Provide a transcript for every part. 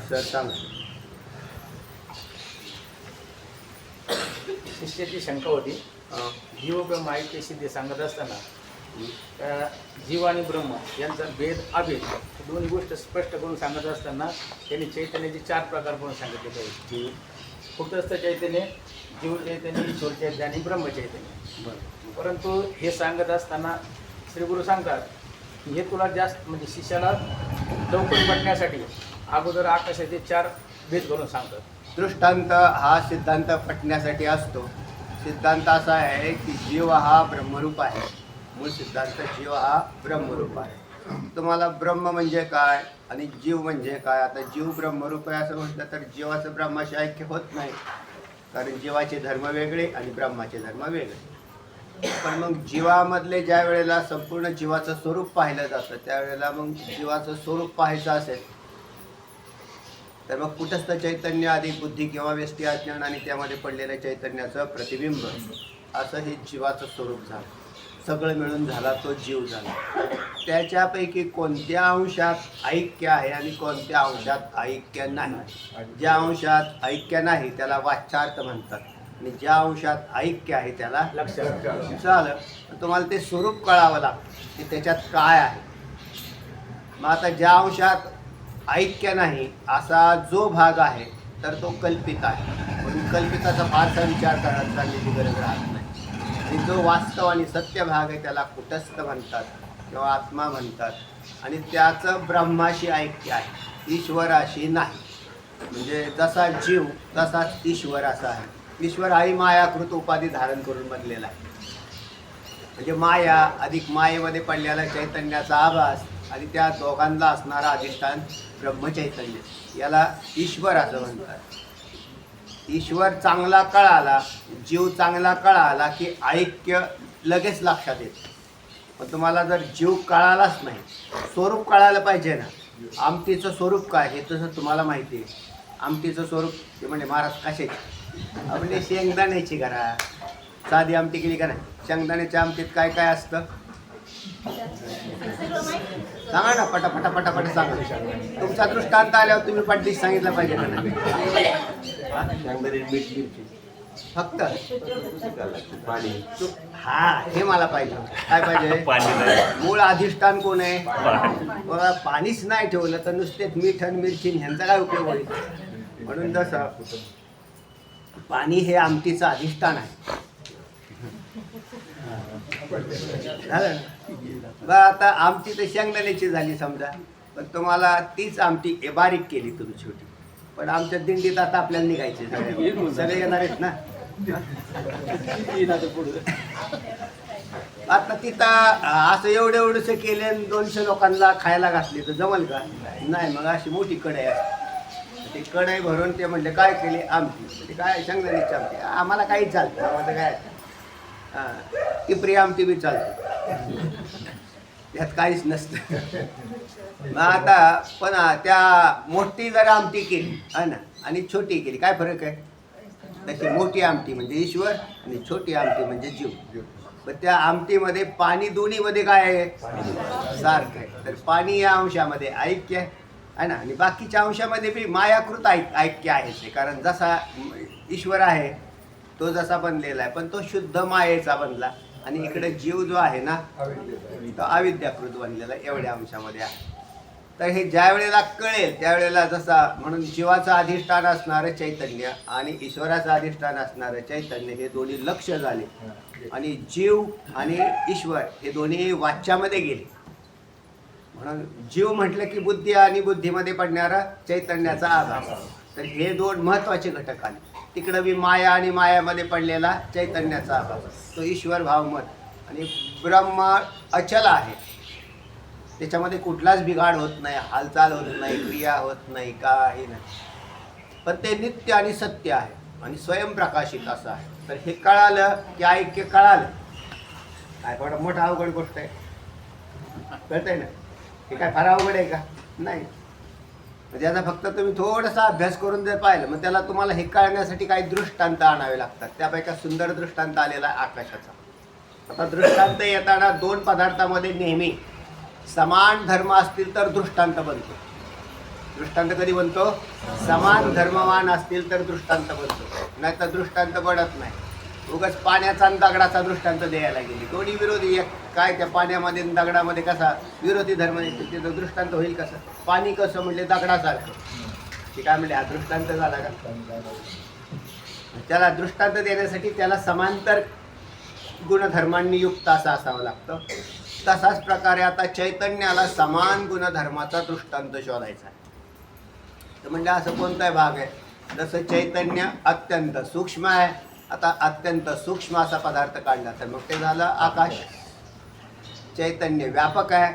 Sir सांगा. शिष्याची शंका होती. जीव ब्रह्म ऐक्य सिद्धी सांगत असताना त्या जीव आणि ब्रह्म यांचा भेद अभेद दोन्ही गोष्ट स्पष्ट करून सांगत असताना त्यांनी चैतन्याचे 4 प्रकार करून सांगितलेले आहेत. कुटस्थ चैतन्य, जीव चैतन्य, ईश्वर चैतन्य आणि ब्रह्म चैतन्य. परंतु हे सांगत असताना श्री गुरु सांगतात की हे तुला जास्त म्हणजे शिष्याला लवकर पटण्यासाठी अगोदर आकाशाचे 4 भेद करून सांगतात. दृष्टांत हा सिद्धांत पटण्यासाठी असतो. सिद्धांत असा आहे की जीव हा ब्रह्मरूप आहे. मूळ सिद्धांत जीव हा ब्रह्मरूप आहे. तुम्हाला ब्रह्म म्हणजे काय आणि जीव म्हणजे काय. आता जीव ब्रह्मरूप आहे असं म्हटलं तर जीवाचं ब्रह्माशी ऐक्य होत नाही, कारण जीवाचे धर्म वेगळे आणि ब्रह्माचे धर्म वेगळे. पण मग जीवामधले ज्या वेळेला संपूर्ण जीवाचं स्वरूप पाहिलं जातं त्यावेळेला मग जीवाचं स्वरूप पाहायचं असेल तर मग कुटस्थ चैतन्य अधिक बुद्धी किंवा व्यष्टी अज्ञान आणि त्यामध्ये पडलेल्या चैतन्याचं प्रतिबिंब असं हे जीवाचं स्वरूप झालं. सगळं मिळून झाला तो जीव झाला. त्याच्यापैकी कोणत्या अंशात ऐक्य आहे आणि कोणत्या अंशात ऐक्य नाही. ज्या अंशात ऐक्य नाही त्याला वाच्यार्थ म्हणतात आणि ज्या अंशात ऐक्य आहे त्याला लक्षात झालं. तुम्हाला ते स्वरूप कळावं लागतं की त्याच्यात काय आहे. मग आता ज्या अंशात ऐक्य नाही असा जो भाग आहे तर तो कल्पित आहे. म्हणून कल्पिताचा फारसा विचार करण्यात चाललेली गरज राहत नाही. आणि जो वास्तव आणि सत्य भाग आहे त्याला कुटस्थ म्हणतात किंवा आत्मा म्हणतात. आणि त्याचं ब्रह्माशी ऐक्य आहे, ईश्वराशी नाही. म्हणजे जसा जीव तसाच ईश्वर असा आहे. ईश्वर हाही मायाकृत उपाधी धारण करून बनलेला आहे. म्हणजे माया अधिक मायेमध्ये पडलेला चैतन्याचा आभास आणि त्या दोघांना असणारा अधिष्ठान ब्रह्मचैतन्य याला ईश्वर असं म्हणतात. ईश्वर चांगला कळाला, जीव चांगला कळाला की ऐक्य लगेच लक्षात येतं. पण तुम्हाला जर जीव कळालाच नाही, स्वरूप कळायला पाहिजे ना. आमटीचं स्वरूप काय हे तसं तुम्हाला माहिती आहे. आमटीचं स्वरूप ते म्हणजे महाराज कशाची आपली शेंगदाण्याची करा. साधी आमटी केली का नाही. शेंगदाण्याच्या आमटीत काय काय असतं सांगा ना. पटापटा पटापट सांगा. तुमचा दृष्टांत आल्यावर तुम्ही पट्टीस सांगितलं पाहिजे का नाही. फक्त हा हे मला पाहिजे. काय पाहिजे. मूळ अधिष्ठान कोण आहे. बघा पाणीच नाही ठेवलं तर नुसतेच मीठ आणि मिरची ह्यांचा काय उपयोग होईल. म्हणून जसं पाणी हे आमटीचं अधिष्ठान आहे. झालं बरं. आता आमटी तर शेंगदाण्याची झाली समजा. पण तुम्हाला तीच आमटी बारीक केली तुम्ही छोटी. पण आमच्या दिंडीत आता आपल्याला निघायचे सगळे येणार आहेत ना. आता तिथं असं एवढंसं केले 200 लोकांना खायला घातली तर जमल का. नाही. मग अशी मोठी कढई आहे. ती कढई भरून ते म्हणले काय केली आमटी. ते काय शेंगदाण्याची आमटी. आम्हाला काही चालतं. आम्हाला काय ती प्रिय आमटी बी चालते. त्यात काहीच नसतं. मग आता पण त्या मोठी जर आमटी केली है ना आणि छोटी केली काय फरक आहे. तशी मोठी आमटी म्हणजे ईश्वर आणि छोटी आमटी म्हणजे जीव. पण त्या आमटीमध्ये पाणी दोन्हीमध्ये काय आहे सारखं आहे. तर पाणी या अंशामध्ये ऐक्य आहे ना आणि बाकीच्या अंशामध्ये बी मायाकृत ऐक्य आहे ते. कारण जसा ईश्वर आहे तो जसा बनलेला आहे पण तो शुद्ध मायेचा बनला आणि इकडे जीव जो आहे ना तो अविद्याकृत बनलेला एवढ्या अंशामध्ये आहे. तर हे ज्या वेळेला कळेल त्यावेळेला जसा म्हणून जीवाचं अधिष्ठान असणारं चैतन्य आणि ईश्वराचं अधिष्ठान असणारं चैतन्य हे दोन्ही लक्ष झाले आणि जीव आणि ईश्वर हे दोन्ही वाच्यामध्ये गेले. म्हणून जीव म्हटलं की बुद्धी आणि बुद्धीमध्ये पडणारा चैतन्याचा आभास. तर हे 2 महत्त्वाचे घटक आले. तिकडं बी माया आणि मायामध्ये पडलेला चैतन्याचा आभास तो ईश्वर भावमत आणि ब्रह्म अचल आहे. त्याच्यामध्ये कुठलाच बिघाड होत नाही, हालचाल होत नाही, क्रिया होत नाही, काही नाही. पण ते नित्य आणि सत्य आहे आणि स्वयंप्रकाशित असं आहे. तर हे कळालं की ऐक्य कळालं. काय थोडं मोठं अवघड गोष्ट आहे. कळतंय ना. हे काय फार अवघड आहे का नाही. म्हणजे आता फक्त तुम्ही थोडासा अभ्यास करून जर पाहिलं मग त्याला तुम्हाला हे कळण्यासाठी काही दृष्टांत आणावे लागतात. त्यापैकी सुंदर दृष्टांत आलेला आहे आकाशाचा. आता दृष्टांत येताना 2 पदार्थामध्ये नेहमी समान धर्म असतील तर दृष्टांत बनतो. दृष्टांत कधी बनतो? समान धर्मवान असतील तर दृष्टांत बनतो, नाही तर दृष्टांत बनत नाही. उगाच पाण्याचा आणि दगडाचा दृष्टांत द्यायला गेली, दोन्ही विरोधी. एक काय त्या पाण्यामध्ये आणि दगडामध्ये कसा विरोधी धर्म येतो, तिथं दृष्टांत होईल कसं? पाणी कसं म्हणले दगडासारखं, ते काय म्हणले हा दृष्टांत झाला का? त्याला दृष्टांत देण्यासाठी त्याला समांतर गुणधर्मांनी युक्त असं असावं लागतं. तसाच प्रकारे आता चैतन्याला समान गुणधर्माचा दृष्टांत शोधायचा आहे. तर म्हणजे असं कोणताही भाग आहे, जसं चैतन्य अत्यंत सूक्ष्म आहे, आता अत्यंत सूक्ष्म असा पदार्थ काढला तर मग ते झालं आकाश. चैतन्य व्यापक आहे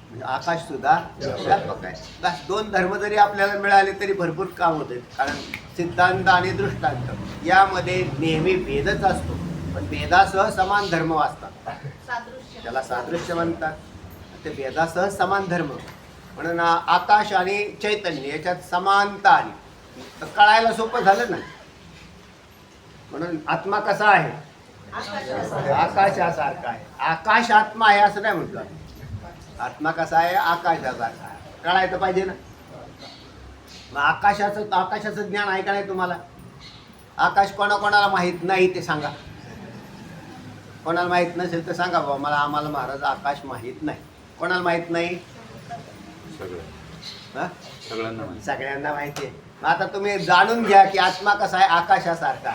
म्हणजे आकाश सुद्धा व्यापक आहे. बस दोन धर्म जरी आपल्याला मिळाले तरी भरपूर काम होते, कारण सिद्धांत आणि दृष्टांत यामध्ये नेहमी भेदच असतो, पण भेदासह समान धर्म वाचतात, त्याला सादृश्य म्हणतात. ते भेदासह समान धर्म म्हणून आकाश आणि चैतन्य याच्यात समानता आली तर कळायला सोपं झालं ना. म्हणून आत्मा कसा आहे? आकाशासारखा आहे. आकाश आत्मा आहे असं नाही म्हटलं. आत्मा कसा आहे? आकाशासारखा आहे. कळायचं पाहिजे ना. मग आकाशाचं ज्ञान आहे का नाही तुम्हाला? आकाश कोणाकोणाला माहीत नाही ते सांगा. कोणाला माहीत नसेल तर सांगा बाबा मला, आम्हाला महाराज आकाश माहीत नाही. कोणाला माहीत नाही? सगळ्यांना माहिती आहे. मग आता तुम्ही जाणून घ्या की आत्मा कसा आहे? आकाशासारखा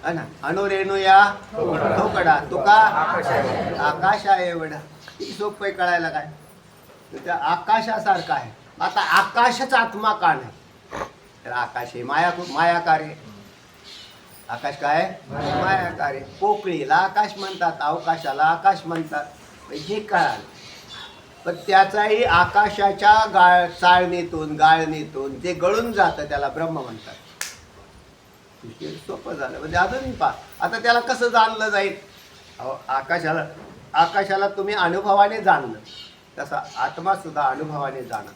आहे ना. अनुरेणू या ठोकडा तुका आकाश आहे एवढा. किती सोपं आहे कळायला काय? त्या आकाशासारखा आहे. आता आकाशच आत्मा का नाही? तर आकाश हे मायाकार आहे. आकाश काय? मायाकार आहे. पोकळीला आकाश म्हणतात, अवकाशाला आकाश म्हणतात. हे कळालं. पण त्याचाही आकाशाच्या गाळणीतून जे गळून जातं त्याला ब्रह्म म्हणतात. सोपं झालं म्हणजे अजूनही पहा. आता त्याला कसं जाणलं जाईल? आकाशाला तुम्ही अनुभवाने जाणलं, तसा आत्मा सुद्धा अनुभवाने जाणं.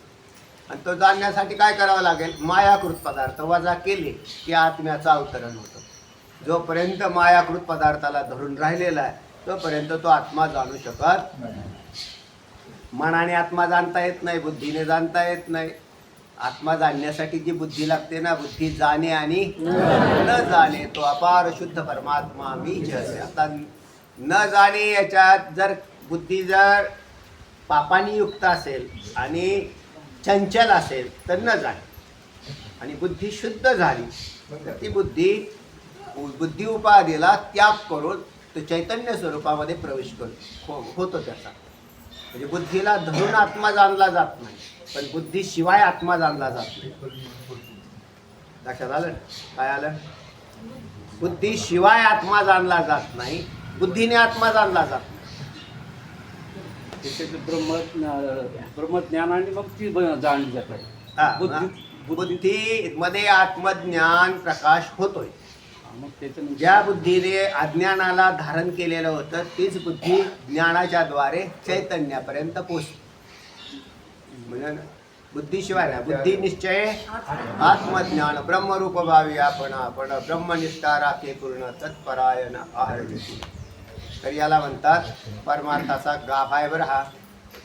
आणि तो जाणण्यासाठी काय करावं लागेल? मायाकृत पदार्थ वजा केले की आत्म्याचं अवतरण होतं. जोपर्यंत मायाकृत पदार्थाला धरून राहिलेला आहे तोपर्यंत तो आत्मा जाणू शकत नाही. मनाने आत्मा जाणता येत नाही, बुद्धीने जाणता येत नाही. आत्मा जाणण्यासाठी जी बुद्धी लागते ना, बुद्धी जाणे आणि न जाणे तो अपार शुद्ध परमात्मा मीच आहे. आता न जाणे याच्यात जर बुद्धी जर पापाने युक्त असेल आणि चंचल असेल तर न जाणे, आणि बुद्धी शुद्ध झाली तर ती बुद्धी उपाधीला त्याग करून तो चैतन्य स्वरूपामध्ये प्रवेश होतो त्याचा. म्हणजे बुद्धीला धरून आत्मा जाणला जात नाही, पण बुद्धीशिवाय आत्मा जाणला जात नाही. लक्षात आलं? काय आलं? बुद्धीशिवाय आत्मा जाणला जात नाही, बुद्धीने आत्मा जाणला जात नाही. ब्रह्मज्ञानाने मग ती जाणली जाते. बुद्धीमध्ये आत्मज्ञान प्रकाश होतोय. मग त्याचं ज्या बुद्धीने अज्ञानाला धारण केलेलं होतं तीच बुद्धी ज्ञानाच्या द्वारे चैतन्यापर्यंत पोचते. म्हणजे बुद्धीशिवाय ना, बुद्धी निश्चय आत्मज्ञान ब्रह्मरूप भावी आपण ब्रह्मनिष्ठा राखे पूर्ण तत्परायण आहरती. तर याला म्हणतात परमार्थाचा गाभा आहे बरं हा.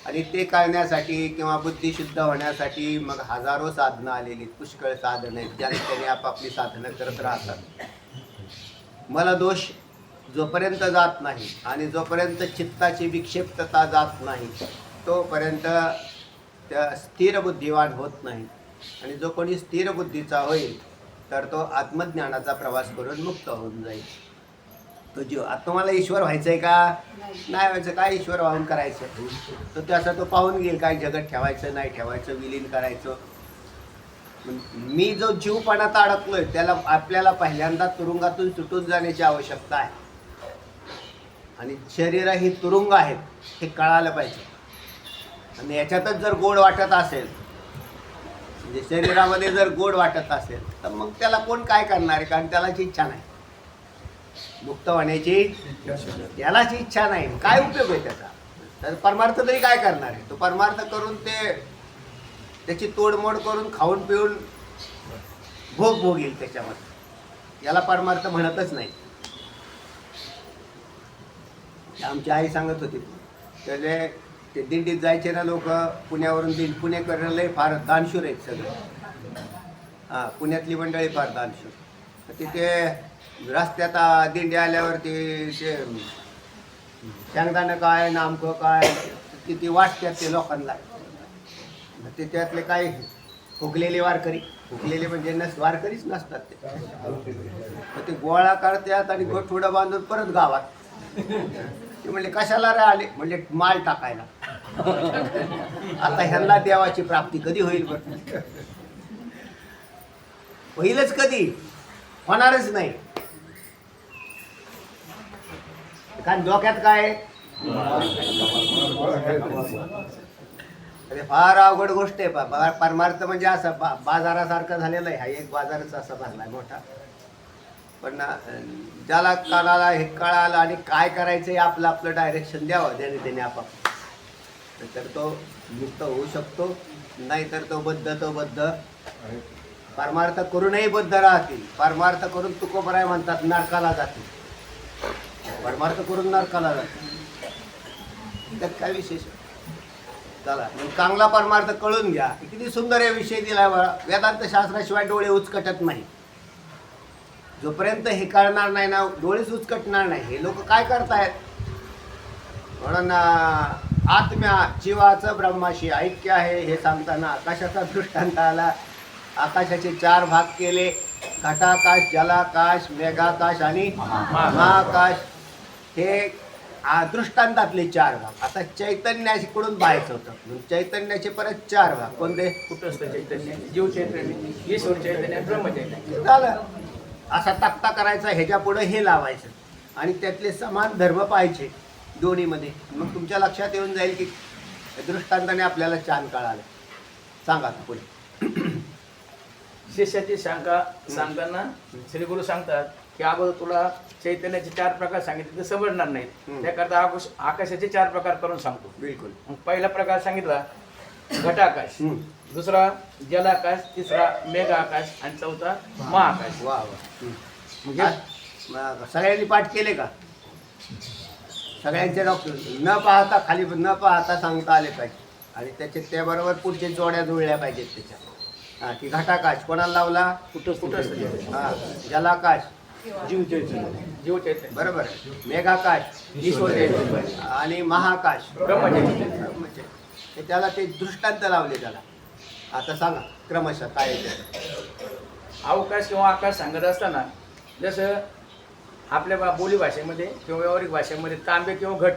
आणि ते कळण्यासाठी किंवा बुद्धी शुद्ध होण्यासाठी मग हजारो साधनं आलेली, पुष्कळ साधनं आहेत, ज्याने त्याने आपापली साधनं करत राहतात. मला दोष जोपर्यंत जात नाही आणि जोपर्यंत चित्ताची विक्षिप्तता जात नाही तोपर्यंत त्या स्थिर बुद्धिवान होत नाही. आणि जो कोणी स्थिर बुद्धीचा होईल तर तो आत्मज्ञानाचा प्रवास करून मुक्त होऊन जाईल. तो जीव आता तुम्हाला ईश्वर व्हायचं आहे का? नाही व्हायचं. काय ईश्वर व्हावून करायचं? तर त्याचा तो पाहून घेईल काय जगत ठेवायचं नाही ठेवायचं, विलीन करायचं. मी जो जीवपणात अडकलोय त्याला आपल्याला पहिल्यांदा तुरुंगातून सुटून जाण्याची आवश्यकता आहे. आणि शरीर ही तुरुंग आहेत हे कळालं पाहिजे. आणि याच्यातच जर गोड वाटत असेल, म्हणजे शरीरामध्ये जर गोड वाटत असेल तर मग त्याला कोण काय करणार आहे? कारण त्यालाच इच्छा नाही मुक्त होण्याची, त्यालाच इच्छा नाही. काय उपयोग आहे त्याचा? तर परमार्थ तरी काय करणार आहे? तो परमार्थ करून त्याची तोडमोड करून खाऊन पिऊन भोगेल त्याच्यामध्ये. याला परमार्थ म्हणतच नाही. आमची आई सांगत होती त्याने ते दिंडीत जायचे ना लोक पुण्यावरून पुणेकर लय फार दानशूर आहेत सगळे. हां, पुण्यातली मंडळी फार दानशूर. तिथे रस्त्यात दिंडी आल्यावरती ते शेंगदाणं काय नामकं काय किती वाटतात ते लोकांना. ते त्यातले काय फुगलेले वारकरी, फुगलेले म्हणजे वारकरीच नसतात ते. ते गोळा करतात आणि गोठुडं बांधून परत गावात. ते म्हणले कशाला रे आले, म्हणजे माल टाकायला. आता ह्यांना देवाची प्राप्ती कधी होईल बरं? होईलच कधी, होणारच नाही. कारण डोक्यात काय अरे फार अवघड गोष्ट आहे. परमार्थ म्हणजे असं बाजारासारखं झालेलं आहे. हा एक बाजारच असा भरलाय मोठा. पण ज्याला कानाला हे कळालं आणि काय करायचं आहे आपलं आपलं डायरेक्शन द्यावं त्याने आपाप, तर तो मुक्त होऊ शकतो. नाहीतर तो बद्ध परमार्थ करूनही बद्ध राहतील. परमार्थ करून तुकोबराय म्हणतात नरकाला जातील. परमार्थ करून नरकाला जातील. त्यात काय विशेष? चला मग चांगला परमार्थ कळून घ्या. किती सुंदर हे विषय दिला बघा. वेदांत शास्त्राशिवाय डोळे उचकटत नाही. जोपर्यंत हे कळणार नाही ना डोळेच उचकटणार नाही. हे लोक काय करतायत? म्हणून आत्म्या जीवाचं ब्रह्माशी ऐक्य आहे हे सांगताना आकाशाचा दृष्टांत आला. आकाशाचे 4 भाग केले. घटाकाश, जलाकाश, मेघाकाश आणि महाकाश. हे दृष्टांतातले 4 भाग. आता चैतन्याकडून पाहायचं होतं म्हणून चैतन्याचे परत 4 भाग. कोणते? कुठस्थ चैतन्य, जीव चैतन्य, ईश्वर चैतन्य, ब्रह्मचैतन्य. झालं. असा तक्ता करायचा, ह्याच्या पुढे हे लावायचं आणि त्यातले समान धर्म पाहिजे दोन्हीमध्ये. मग तुमच्या लक्षात येऊन जाईल की दृष्टांताने आपल्याला छान कळालं. सांगा पुढे. शिष्याची शंका सांगताना श्री गुरु सांगतात की अगोदर तुला चैतन्याचे 4 प्रकार सांगितले ते समजणार नाहीत. त्याकरता आकाशाचे 4 प्रकार करून सांगतो. बिलकुल. मग पहिला प्रकार सांगितला घटाकाश, दुसरा जलाकाश, तिसरा मेघाकाश आणि चौथा महाकाश. वा वा. म्हणजे सगळ्यांनी पाठ केले का? सगळ्यांचे डॉक्टर न पाहता खाली न पाहता सांगता आले पाहिजे. आणि त्याबरोबर पुढचे जोड्या जुळल्या पाहिजेत त्याच्या. हां, की घटाकाश कोणाला लावला? कुठं हां, जलाकाश जीव चैतन्य. जीव चैतन्य, बरोबर. मेघाकाश ईश्वर चैतन्य आणि महाकाश ब्रह्मचैतन्य. हे त्याला ते दृष्टांत लावले त्याला. आता सांगा क्रमशः काय आहे ते. अवकाश किंवा आकाश सांगत असताना जसं आपल्या बोली भाषेमध्ये किंवा व्यावहारिक भाषेमध्ये तांबे किंवा घट,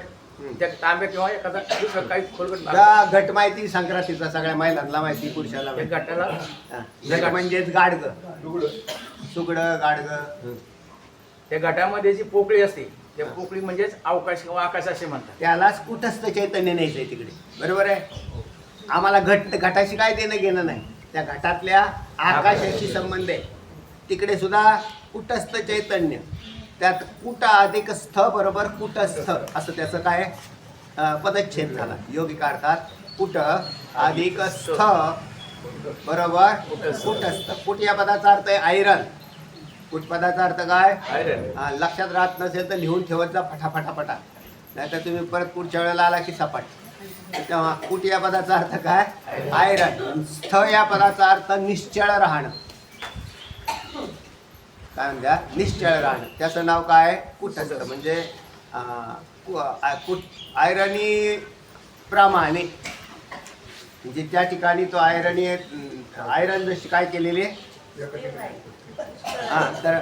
त्या तांबे किंवा एखादा दुसरं काही खोलगट घट माहिती संक्रांतीचा सगळ्या महिलांना माहिती, पुरुषाला त्या माहिती. घटाला घट म्हणजेच गाडगं, सुगडं गाडगं. त्या घटामध्ये जी पोकळी असते त्या पोकळी म्हणजेच अवकाश किंवा आकाश असे म्हणतात. त्यालाच कुठंच चैतन्य न्यायचंय तिकडे. बरोबर आहे. आम्हाला घटाशी काय देणं घेणं नाही. त्या घटातल्या आकाशाशी संबंध आहे. तिकडे सुद्धा कुटस्थ चैतन्य. त्यात कुट अधिक स्थ बरोबर कुटस्थ असं त्याचं काय पदच्छेद झाला. योगिका अर्थात कुट अधिक स्थ बरोबर कुटस्थ. कुट या पदाचा अर्थ आहे आयरन. कुट पदाचा अर्थ काय? आयरन. लक्षात राहत नसेल तर लिहून ठेवत जा फटाफटाफटा. नाहीतर तुम्ही परत पुढच्या वेळेला आला की सपाट. तेव्हा कुट या पदाचा अर्थ काय? आयरन. स्थ या पदाचा अर्थ निश्चळ राहणं. काय म्हणत्या? निश्चळ राहणं. त्याचं नाव काय? कुटस्थ. म्हणजे आयरणी प्रमाणे. म्हणजे त्या ठिकाणी तो आयरन जशी काय केलेली आहे. हां, तर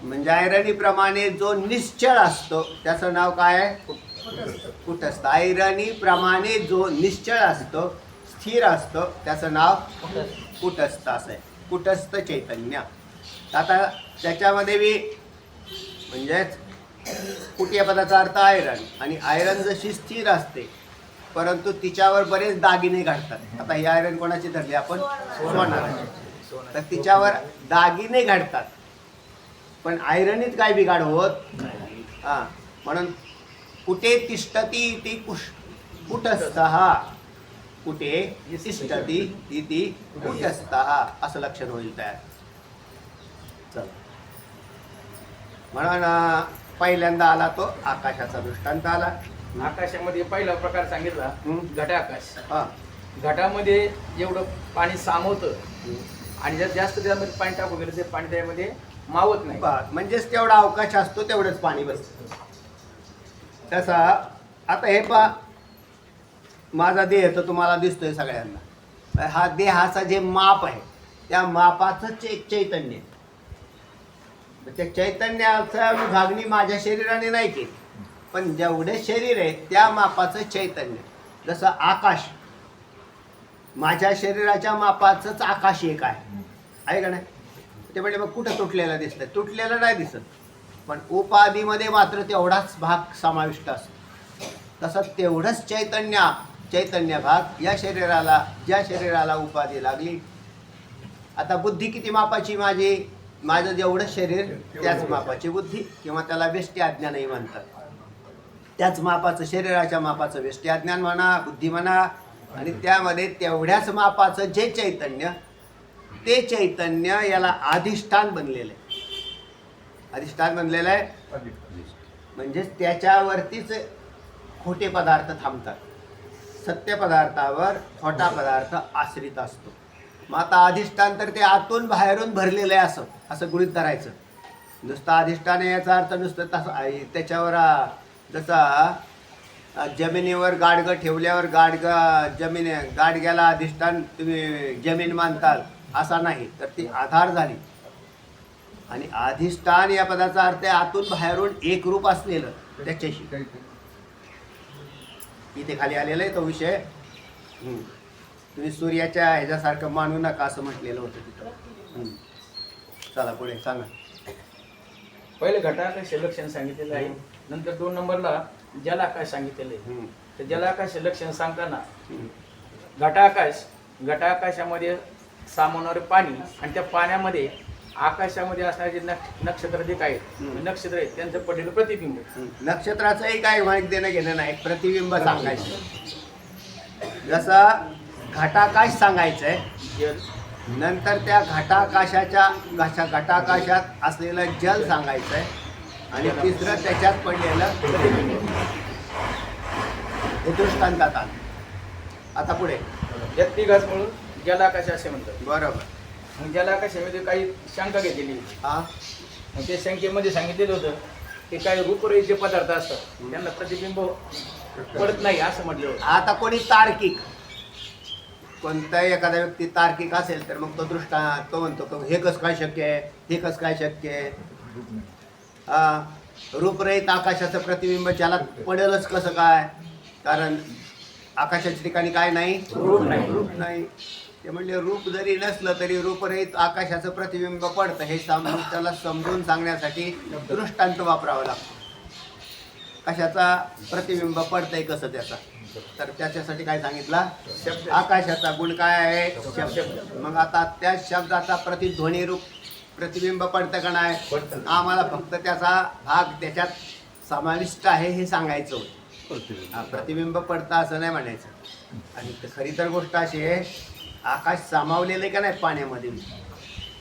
म्हणजे आयरनीप्रमाणे जो निश्चळ असतो त्याचं नाव काय आहे? कुटस्थ. आयरनीप्रमाणे जो निश्चळ असतो, स्थिर असतो त्याचं नाव कुटस्थ असं आहे. कुटस्थ चैतन्य. आता त्याच्यामध्ये बी म्हणजेच कुट या पदाचा अर्थ आयरन. आणि आयरन जशी स्थिर असते परंतु तिच्यावर बरेच दागिने घडतात. आता ही आयरन कोणाची धरली आपण? सोनाराची. तर तिच्यावर दागिने घडतात पण आयरनीत काय बिघाड होत. हां, म्हणून कुठे तिष्ठती ती कुटस्थः. कुठे तिष्ठती ती कुटस्थः असं लक्षण होईल तयार. चल, म्हणून पहिल्यांदा आला तो आकाशाचा दृष्टांत आला. आकाशामध्ये पहिला प्रकार सांगितला हं. घटाकाश. हा घटामध्ये जेवढं पाणी सामावतं आणि जर जास्त त्यामध्ये पाणी टाकू गेलं ते पाणी त्यामध्ये मावत नाही. म्हणजेच तेवढा अवकाश असतो तेवढंच पाणी बसतं. तसा आता हे पा माझा देह तर तुम्हाला दिसतोय सगळ्यांना. हा देहाचा जे माप आहे त्या मापाचंच एक चैतन्य आहे. त्या चैतन्याचा विभागणी माझ्या शरीराने नाही केली, पण जेवढे शरीर आहे त्या मापाचं चैतन्य. जसं आकाश माझ्या शरीराच्या मापाचंच आकाश एक आहे का नाही. ते म्हणजे मग कुठं तुटलेलं दिसतं? तुटलेलं नाही दिसत, पण उपाधीमध्ये मात्र तेवढाच भाग समाविष्ट असतो. तसं तेवढंच चैतन्य भाग या शरीराला, ज्या शरीराला उपाधी लागली. आता बुद्धी किती मापाची माझं जेवढं शरीर त्याच मापाची बुद्धी, किंवा त्याला व्यष्टी अज्ञानही म्हणतात. त्याच मापाचं, शरीराच्या मापाचं व्यष्टी अज्ञान म्हणा, बुद्धी म्हणा. आणि त्यामध्ये तेवढ्याच मापाचं जे चैतन्य, ते चैतन्य याला अधिष्ठान बनलेलं आहे. अधिष्ठान बनलेलं आहे म्हणजेच त्याच्यावरतीच खोटे पदार्थ थांबतात. सत्य पदार्थावर खोटा पदार्थ आश्रित असतो. मग आता अधिष्ठान तर ते आतून बाहेरून भरलेलं आहे असं गृहीत धरायचं. नुसतं अधिष्ठान याचा अर्थ नुसतं तसं त्याच्यावर जसा जमिनीवर गाडगं ठेवल्यावर गाडग्याला अधिष्ठान तुम्ही जमीन मानताल असा नाही, तर ती आधार झाली. आणि अधिष्ठान या पदाचा अर्थ आहे आतून बाहेरून एक रूप असलेलं त्याच्याशी. इथे खाली आलेला आहे तो विषय. तुम्ही सूर्याच्या ह्याच्यासारखं मानू नका असं म्हटलेलं होतं तिथं. चला पुढे सांगा. पहिले घटाकाश लक्षण सांगितलेलं आहे. नंतर 2 नंबरला जलाकाश सांगितलेलं आहे. तर जलाकाश लक्षण सांगताना घटाकाशामध्ये सामावणारे पाणी आणि त्या पाण्यामध्ये आकाशामध्ये असणारे जे नक्षत्र जे काय नक्षत्र आहेत त्यांचं पडलेलं प्रतिबिंब. नक्षत्राचंही काय माहिती देणं घेणं नाही, प्रतिबिंब सांगायचं. जसं घटाकाश सांगायचंय, नंतर त्या घटाकाशात असलेलं जल सांगायचंय, आणि तिसरं त्याच्यात पडलेलं प्रतिबिंब. हे दृष्टांतात आलं. आता पुढे या तिघाच म्हणून जलाकाश असे म्हणतात. बरोबर. मग जलाकाशामध्ये काही शंका घेतलेली. हा मग त्या शंकेमध्ये सांगितलेलं होतं की काही रूपरहित जे पदार्थ असतात त्यांना प्रतिबिंब पडत नाही असं म्हटलं होतं. आता कोणी तार्किक, कोणताही एखादा व्यक्ती तार्किक असेल तर मग तो म्हणतो हे कसं काय शक्य आहे, हे कसं काय शक्य आहे. रूपरहित आकाशाचं प्रतिबिंब त्याला पडेलच कसं काय, कारण आकाशाच्या ठिकाणी काय नाही, रूप नाही. ते म्हणजे रूप जरी नसलं तरी रूपरहित आकाशाचं प्रतिबिंब पडतं. हे त्याला समजून सांगण्यासाठी दृष्टांत वापरावा लागतो. कशाचा प्रतिबिंब पडतंय कसं त्याचा, तर त्याच्यासाठी काय सांगितलं, शब्द. आकाशाचा गुण काय आहे, शब्द. मग आता त्या शब्दाचा प्रतिध्वनी रूप प्रतिबिंब पडतं का नाही, आम्हाला फक्त त्याचा भाग त्याच्यात समाविष्ट आहे हे सांगायचं होतं. प्रतिबिंब पडतं असं नाही म्हणायचं. आणि खरी तर गोष्ट अशी आहे, आकाश सामावलेलं आहे का नाही पाण्यामध्ये,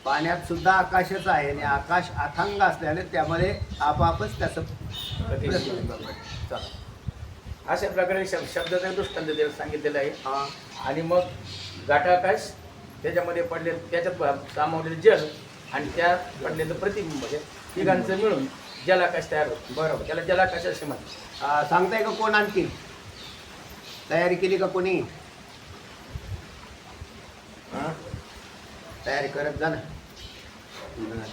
पाण्यात सुद्धा आकाशच आहे. आणि आकाश अथांग असल्याने त्यामध्ये आपापच त्याचं प्रतिबिंब पडतं. अशा प्रकारे शब्दाचा दृष्टांत सांगितलेलं आहे. आणि मग घटाकाश त्याच्यामध्ये पडले, त्याच्यात सामावलेलं जल आणि त्यात पडलेलं प्रतिबिंब, तिघांचं मिळून जलाकाश तयार होतो. बरोबर. त्याला जलाकाश असे म्हणतात. सांगताय का कोण आणखी तयारी केली का कोणी? तयारी करत जा ना.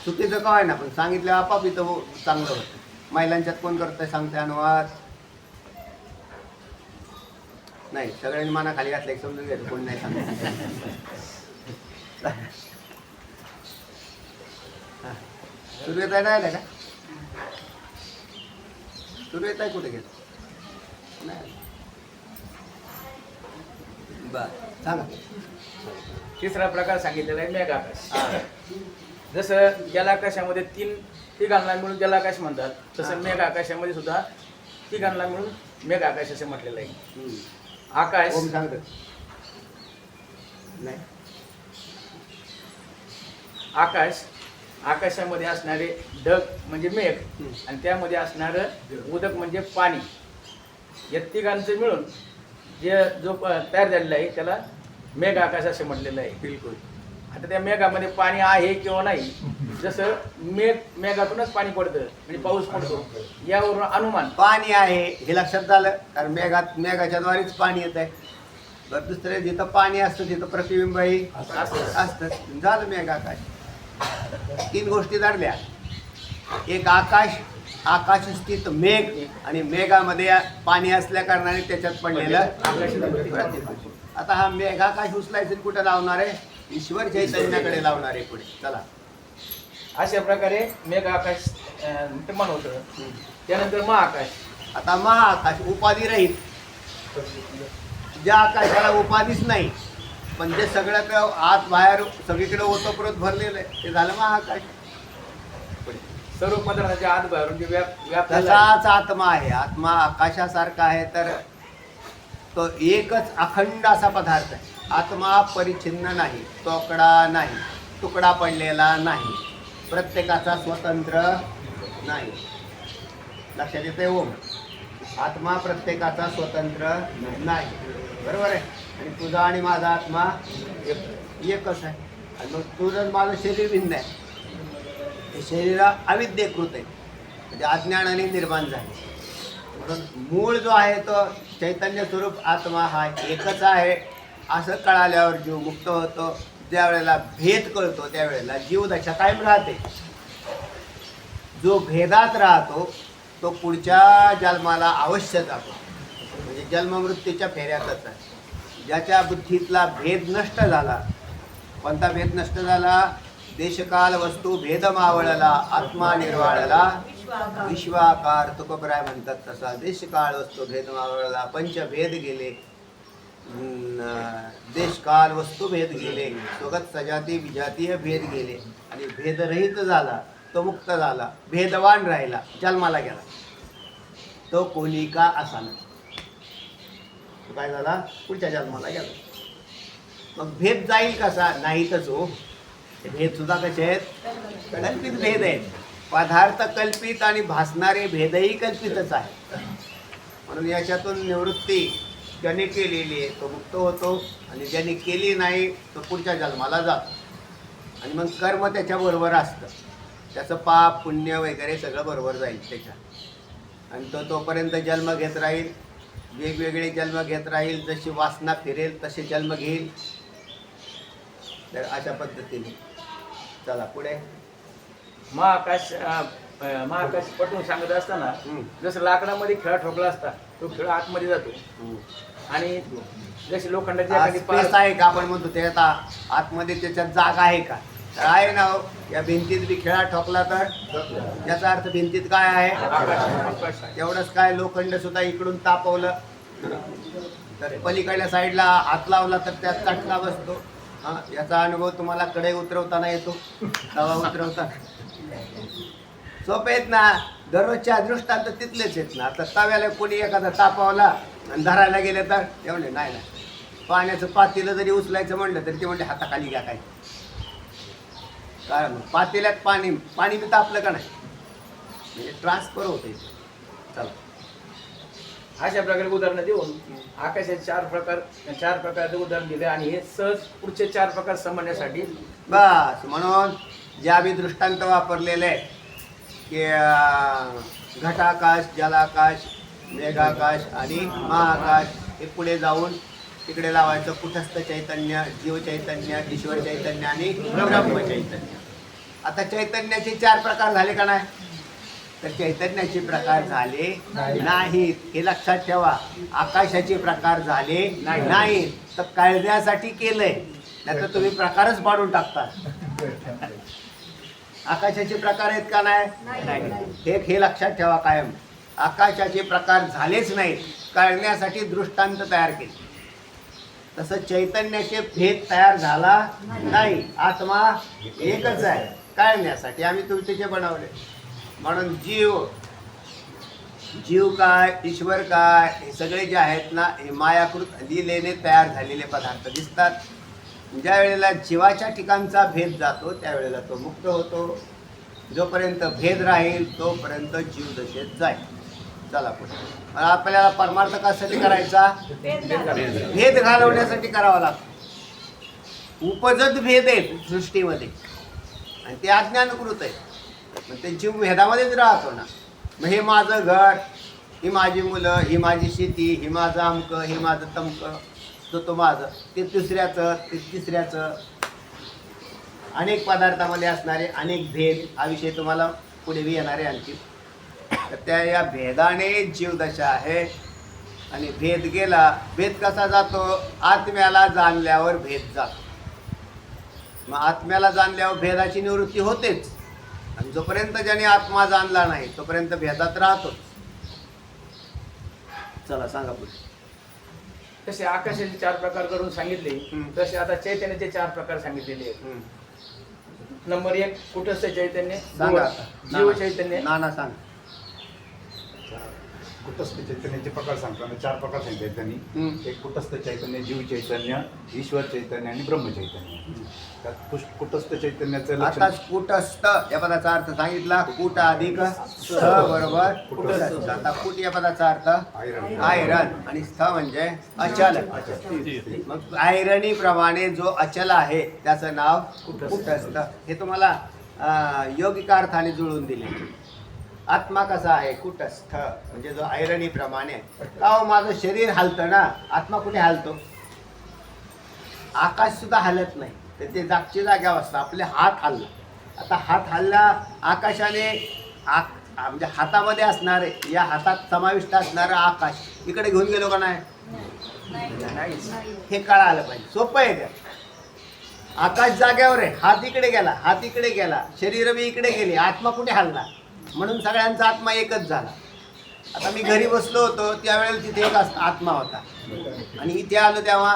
चुकीचं काय ना, पण सांगितलं आपाप इथं चांगलं होतं. महिलांच्यात कोण करतंय सांगते अनुवाद? नाही, सगळ्यांनी माना खाली घातलं एक समजून घ्यायचं, कोण नाही सांगत. सुरू येत आहे नाही का? सुरू येत आहे कुठे गेलं नाही? बर सांगा. तिसरा प्रकार सांगितलेला आहे मेघाकाश. जसं जलाकाशामध्ये तिघांना मिळून जलाकाश म्हणतात, तसं मेघाकाशामध्ये सुद्धा तिघांना मिळून मेघाकाश असं म्हटलेलं आहे. आकाश सांगत नाही. आकाशामध्ये असणारे ढग म्हणजे मेघ, आणि त्यामध्ये असणारं उदक म्हणजे पाणी, या तिघांचं मिळून जो तयार झालेला आहे त्याला मेघ आकाश असं म्हटलेलं आहे. बिलकुल. आता त्या मेघामध्ये पाणी आहे किंवा नाही, जसं मेघातूनच पाणी पडतं म्हणजे पाऊस पडतो, यावरून अनुमान. पाणी आहे हे लक्षात झालं, कारण मेघाच्या द्वारेच पाणी येत आहे. बरं, दुसरे जिथं पाणी असतं तिथं प्रतिबिंबही असतं. झालं मेघ आकाश. 3 गोष्टी धरल्या. एक आकाश स्थित मेघ, आणि मेघामध्ये पाणी असल्या कारणाने त्याच्यात पडलेलं प्रतिबिंब. आता हा मेघाकाश उचलायचं कुठं लावणार आहे? ईश्वर चैतन्याकडे लावणार आहे पुढे. चला, अशा प्रकारे मेघ आकाश निर्माण होतं. त्यानंतर महाआकाश. आता महाआकाश उपाधी राहील. ज्या आकाशाला उपाधीच नाही, पण जे सगळं आत बाहेर सगळीकडे ओतप्रोत भरलेलं आहे, ते झालं महाआकाश. सर्व पदार्थाच्या आत बाहेरून जे व्याप झाला आहे. तसाच आत्मा आहे. आत्मा आकाशासारखा आहे, तर तो एकच अखंड असा पदार्थ आहे. आत्मा परिच्छिन्न नाही, तोकडा नाही, तुकडा पडलेला नाही, प्रत्येकाचा स्वतंत्र नाही. लक्षात येते ओम? आत्मा प्रत्येकाचा स्वतंत्र नाही, बरोबर आहे. आणि तुझा आणि माझा आत्मा एकच आहे. आणि मग तुझं माझं शरीर भिन्न आहे. हे शरीरा अविद्येकृत आहे, म्हणजे अज्ञानाने निर्माण झाले. म्हणून मूळ जो आहे तो चैतन्य स्वरूप आत्मा हा एकच आहे असं कळाल्यावर जीव मुक्त होतो. ज्या वेळेला भेद कळतो त्यावेळेला जीवदशा कायम राहते. जो भेदात राहतो तो पुढच्या जन्माला अवश्य जातो, म्हणजे जन्ममृत्यूच्या फेऱ्यातच आहे. ज्याच्या बुद्धीतला भेद नष्ट झाला. कोणता भेद नष्ट झाला? देशकाल वस्तू भेद मावळला, आत्मा निर्वाळला विश्वाकार. तुकोबराय म्हणतात तसा. देशकाळ वस्तू भेद मावळला, पंचभेद गेले, देशकाल वस्तू भेद गेले, स्वगत सजाती विजातीय भेद गेले, आणि भेदरहित झाला तो मुक्त झाला. भेदवान राहिला, जन्माला गेला, तो कोणी का असाना. तो काय झाला? पुढच्या जन्माला गेला. मग भेद जाईल कसा? नाही तर जो भेद सुद्धा कसे आहेत? कल्पित भेद आहेत. पदार्थ कल्पित आणि भासणारे भेदही कल्पितच आहे. म्हणून याच्यातून निवृत्ती ज्याने केलेली आहे तो मुक्त होतो, आणि ज्याने केली नाही तो पुढच्या जन्माला जातो. आणि मग कर्म त्याच्याबरोबर असतं, त्याचं पाप पुण्य वगैरे सगळं बरोबर जाईल त्याच्या. आणि तो तोपर्यंत जन्म घेत राहील, वेगवेगळे जन्म घेत राहील. जशी वासना फिरेल तसे जन्म घेईल. तर अशा पद्धतीने चला पुढे. महाआकाश पटवून सांगत असताना जसं लाकडामध्ये खिळा ठोकला असता तो खिळा आतमध्ये जातो, आणि जशी लोखंडाची एखादी स्पेस आहे का आपण म्हणतो ते, आता आतमध्ये त्याच्यात जागा आहे का? तर आहे ना. या भिंतीत बी खिळा ठोकला तर याचा अर्थ भिंतीत काय आहे? आकाश. एवढंच काय, लोखंड सुद्धा इकडून तापवलं तर पलीकडल्या साईडला हात लावला तर त्यात चटका बसतो. हां, याचा अनुभव तुम्हाला कढई उतरवताना येतो, तवा उतरवताना. सोपे आहेत ना. दररोजच्या दृष्टांत तिथलेच आहेत ना. आता तव्याला कोणी एखादा तापावला आणि धरायला गेले तर एवढे नाही ना. पाण्याचं पातेलं जरी उचलायचं म्हणलं तरी ते म्हणते हाताखाली घ्या काय. कारण पातेल्यात पाणी बी तापलं का नाही, म्हणजे ट्रान्सफर होते. चला, अशा प्रकारे उदाहरणं देऊन आकाशाचे चार प्रकारचे उदाहरण दिले, आणि हे सहज पुढचे 4 प्रकार समजण्यासाठी बस. म्हणून जे आम्ही दृष्टांत वापरलेले आहे की घटाकाश, जलाकाश, मेघाकाश आणि महाआकाश, हे पुढे जाऊन तिकडे लावायचं कुठस्थ चैतन्य, जीव चैतन्य, ईश्वर चैतन्य आणि ब्रह्म चैतन्य. आता चैतन्याचे 4 प्रकार झाले का नाही? तर चैतन्याचे प्रकार झाले नाहीत, हे लक्षात ठेवा. आकाशाचे प्रकार झाले नाहीत, तर कळण्यासाठी केलंय, नाही तर तुम्ही प्रकारच पाडून टाकता. आकाशाचे प्रकार आहेत का नाही? हे लक्षात ठेवा कायम. आकाशाचे प्रकार झालेच नाहीत, कळण्यासाठी दृष्टांत तयार केले. तसं चैतन्याचे भेद तयार झाला नाही. आत्मा एकच आहे, कळण्यासाठी आम्ही तुमचे बनवले. म्हणून जीव काय, ईश्वर काय, हे सगळे जे आहेत ना, हे मायाकृत लीलेने तयार झालेले पदार्थ दिसतात. ज्या वेळेला जीवाच्या ठिकाणचा भेद जातो त्यावेळेला तो मुक्त होतो. जोपर्यंत भेद राहील तोपर्यंत जीव दशेत जाईल. चला पुढे. आपल्याला परमार्थ कशासाठी करायचा? भेद घालवण्यासाठी करावा लागतो. उपजत भेद आहेत सृष्टीमध्ये आणि ते अज्ञानकृत आहे. मग ते जीव भेदामध्येच राहतो ना. मग हे माझं घर, ही माझी मुलं, ही माझी शेती, ही माझं अमकं, हे माझं तमकं, तो माझं, ते दुसऱ्याचं, ते तिसऱ्याचं, अनेक पदार्थामध्ये असणारे अनेक भेद. हा विषय तुम्हाला पुढे बी येणार आहे आणखी. तर त्या या भेदाने जीवदशा आहे. आणि भेद गेला, भेद कसा जातो? आत्म्याला जाणल्यावर भेद जातो. मग आत्म्याला जाणल्यावर भेदाची निवृत्ती होतेच. आणि जोपर्यंत ज्याने आत्मा जाणला नाही तोपर्यंत भेदात राहतो. चला सांगा पुढे. तसे आकाशाचे 4 प्रकार करून सांगितले, तसे आता चैतन्याचे 4 प्रकार सांगितलेले आहेत. नंबर 1 कुटस्थ चैतन्य, सांगा. जीव चैतन्य. नाना सांग. कुटस्थ चैतन्याचे प्रकार सांगताना 4 प्रकार सांगितले त्यांनी. एक कुटस्थ चैतन्य, जीव चैतन्य, ईश्वर चैतन्य आणि ब्रह्म चैतन्य. त्यात कुटस्थ चैतन्याचं आता लक्षण कुटस्थ या पदाचा अर्थ सांगितला. कुट अधिक स बरोबर कुटस्थ. आता कुट या पदाचा अर्थ आयरन आणि स्थ म्हणजे अचल. मग आयरनी प्रमाणे जो अचल आहे त्याचं नाव कुटस्थ. हे तुम्हाला योगिका अर्थाने जुळून दिले. आत्मा कसा आहे? कुटस्थ म्हणजे जो आयरनी प्रमाणे. का हो माझं शरीर हलतं ना, आत्मा कुठे हलतो? आकाश सुद्धा हलत नाही, तर ते जागची जाग्यावर असतं. आपले हात हलला, आता हात हलला आकाशाने, म्हणजे हातामध्ये असणारे, या हातात समाविष्ट असणारं आकाश इकडे घेऊन गेलो का नाही? हे कळालं पाहिजे. सोपं आहे त्या. आकाश जाग्यावर आहे, हात इकडे गेला, हात इकडे गेला, शरीर बी इकडे गेले, आत्मा कुठे हलला? म्हणून सगळ्यांचा आत्मा एकच झाला. आता मी घरी बसलो होतो त्यावेळेला तिथे एक आत्मा होता आणि इथे आलो तेव्हा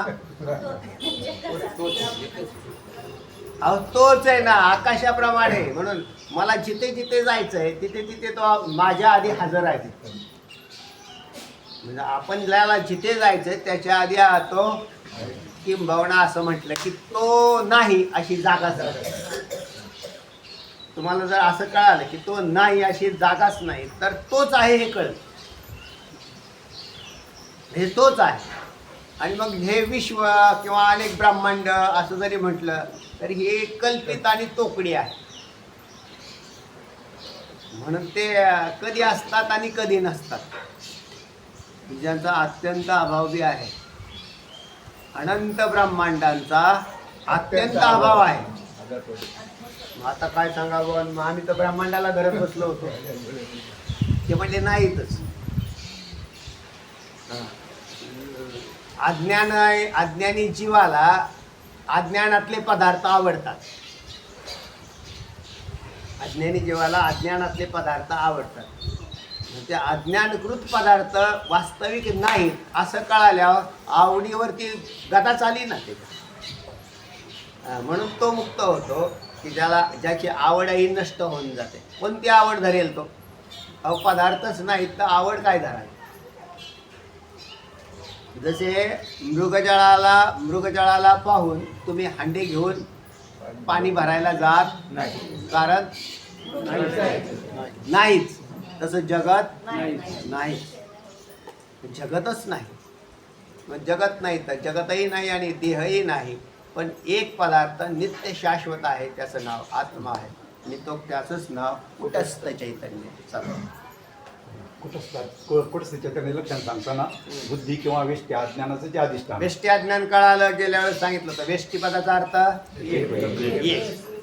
अहो तोच आहे ना, आकाशाप्रमाणे. म्हणून मला जिथे जिथे जायचं आहे तिथे तिथे तो माझ्या आधी हजर आहे. म्हणजे आपण ज्याला जिथे जायचंय त्याच्या आधी तो किंबहुना असं म्हटलं की तो नाही अशी जागाच राहते. तुम्हाला जर असं कळालं की तो नाही अशी जागाच नाही तर तोच आहे हे कळलं. हे तोच आहे. आणि मग हे विश्व किंवा अनेक ब्रह्मांड असं जरी म्हटलं तर हे कल्पित आणि तोकडी आहे. म्हणून ते कधी असतात आणि कधी नसतात. ज्यांचा अत्यंत अभाव बी आहे. अनंत ब्रह्मांडांचा अत्यंत अभाव आहे. आता काय सांगावं, मग आम्ही तर ब्रह्मांडाला धरत बसलो होतो. ते म्हणजे नाहीतच. अज्ञानी जीवाला अज्ञानातले पदार्थ आवडतात. अज्ञानी जीवाला अज्ञानातले पदार्थ आवडतात. ते अज्ञानकृत पदार्थ वास्तविक नाहीत असं कळाल्यावर आवडीवरती गदा चाली ना ते. म्हणून तो मुक्त होतो की ज्याची आवडही नष्ट होऊन जाते. कोणती आवड धरेल तो? अहो पदार्थच नाहीत तर आवड काय धरावी? जसे मृगजळाला पाहून तुम्ही हांडे घेऊन पाणी भरायला जात नाही, कारण नाहीच. तसं जगत नाही, जगतच नाही. मग जगत नाही तर जगतही नाही आणि देहही नाही. पण एक पदार्थ नित्य शाश्वत आहे, त्याचं नाव आत्मा आहे आणि तो त्याचंच नाव कुटस्थ चैतन्य. कुटस्थ चैतन्य लक्षण सांगताना बुद्धी किंवा वेष्टी अज्ञानाचं जे अधिष्ठान. वेष्टी अज्ञान कळालं गेल्या वेळेस सांगितलं होतं. वेष्टी पदाचा अर्थ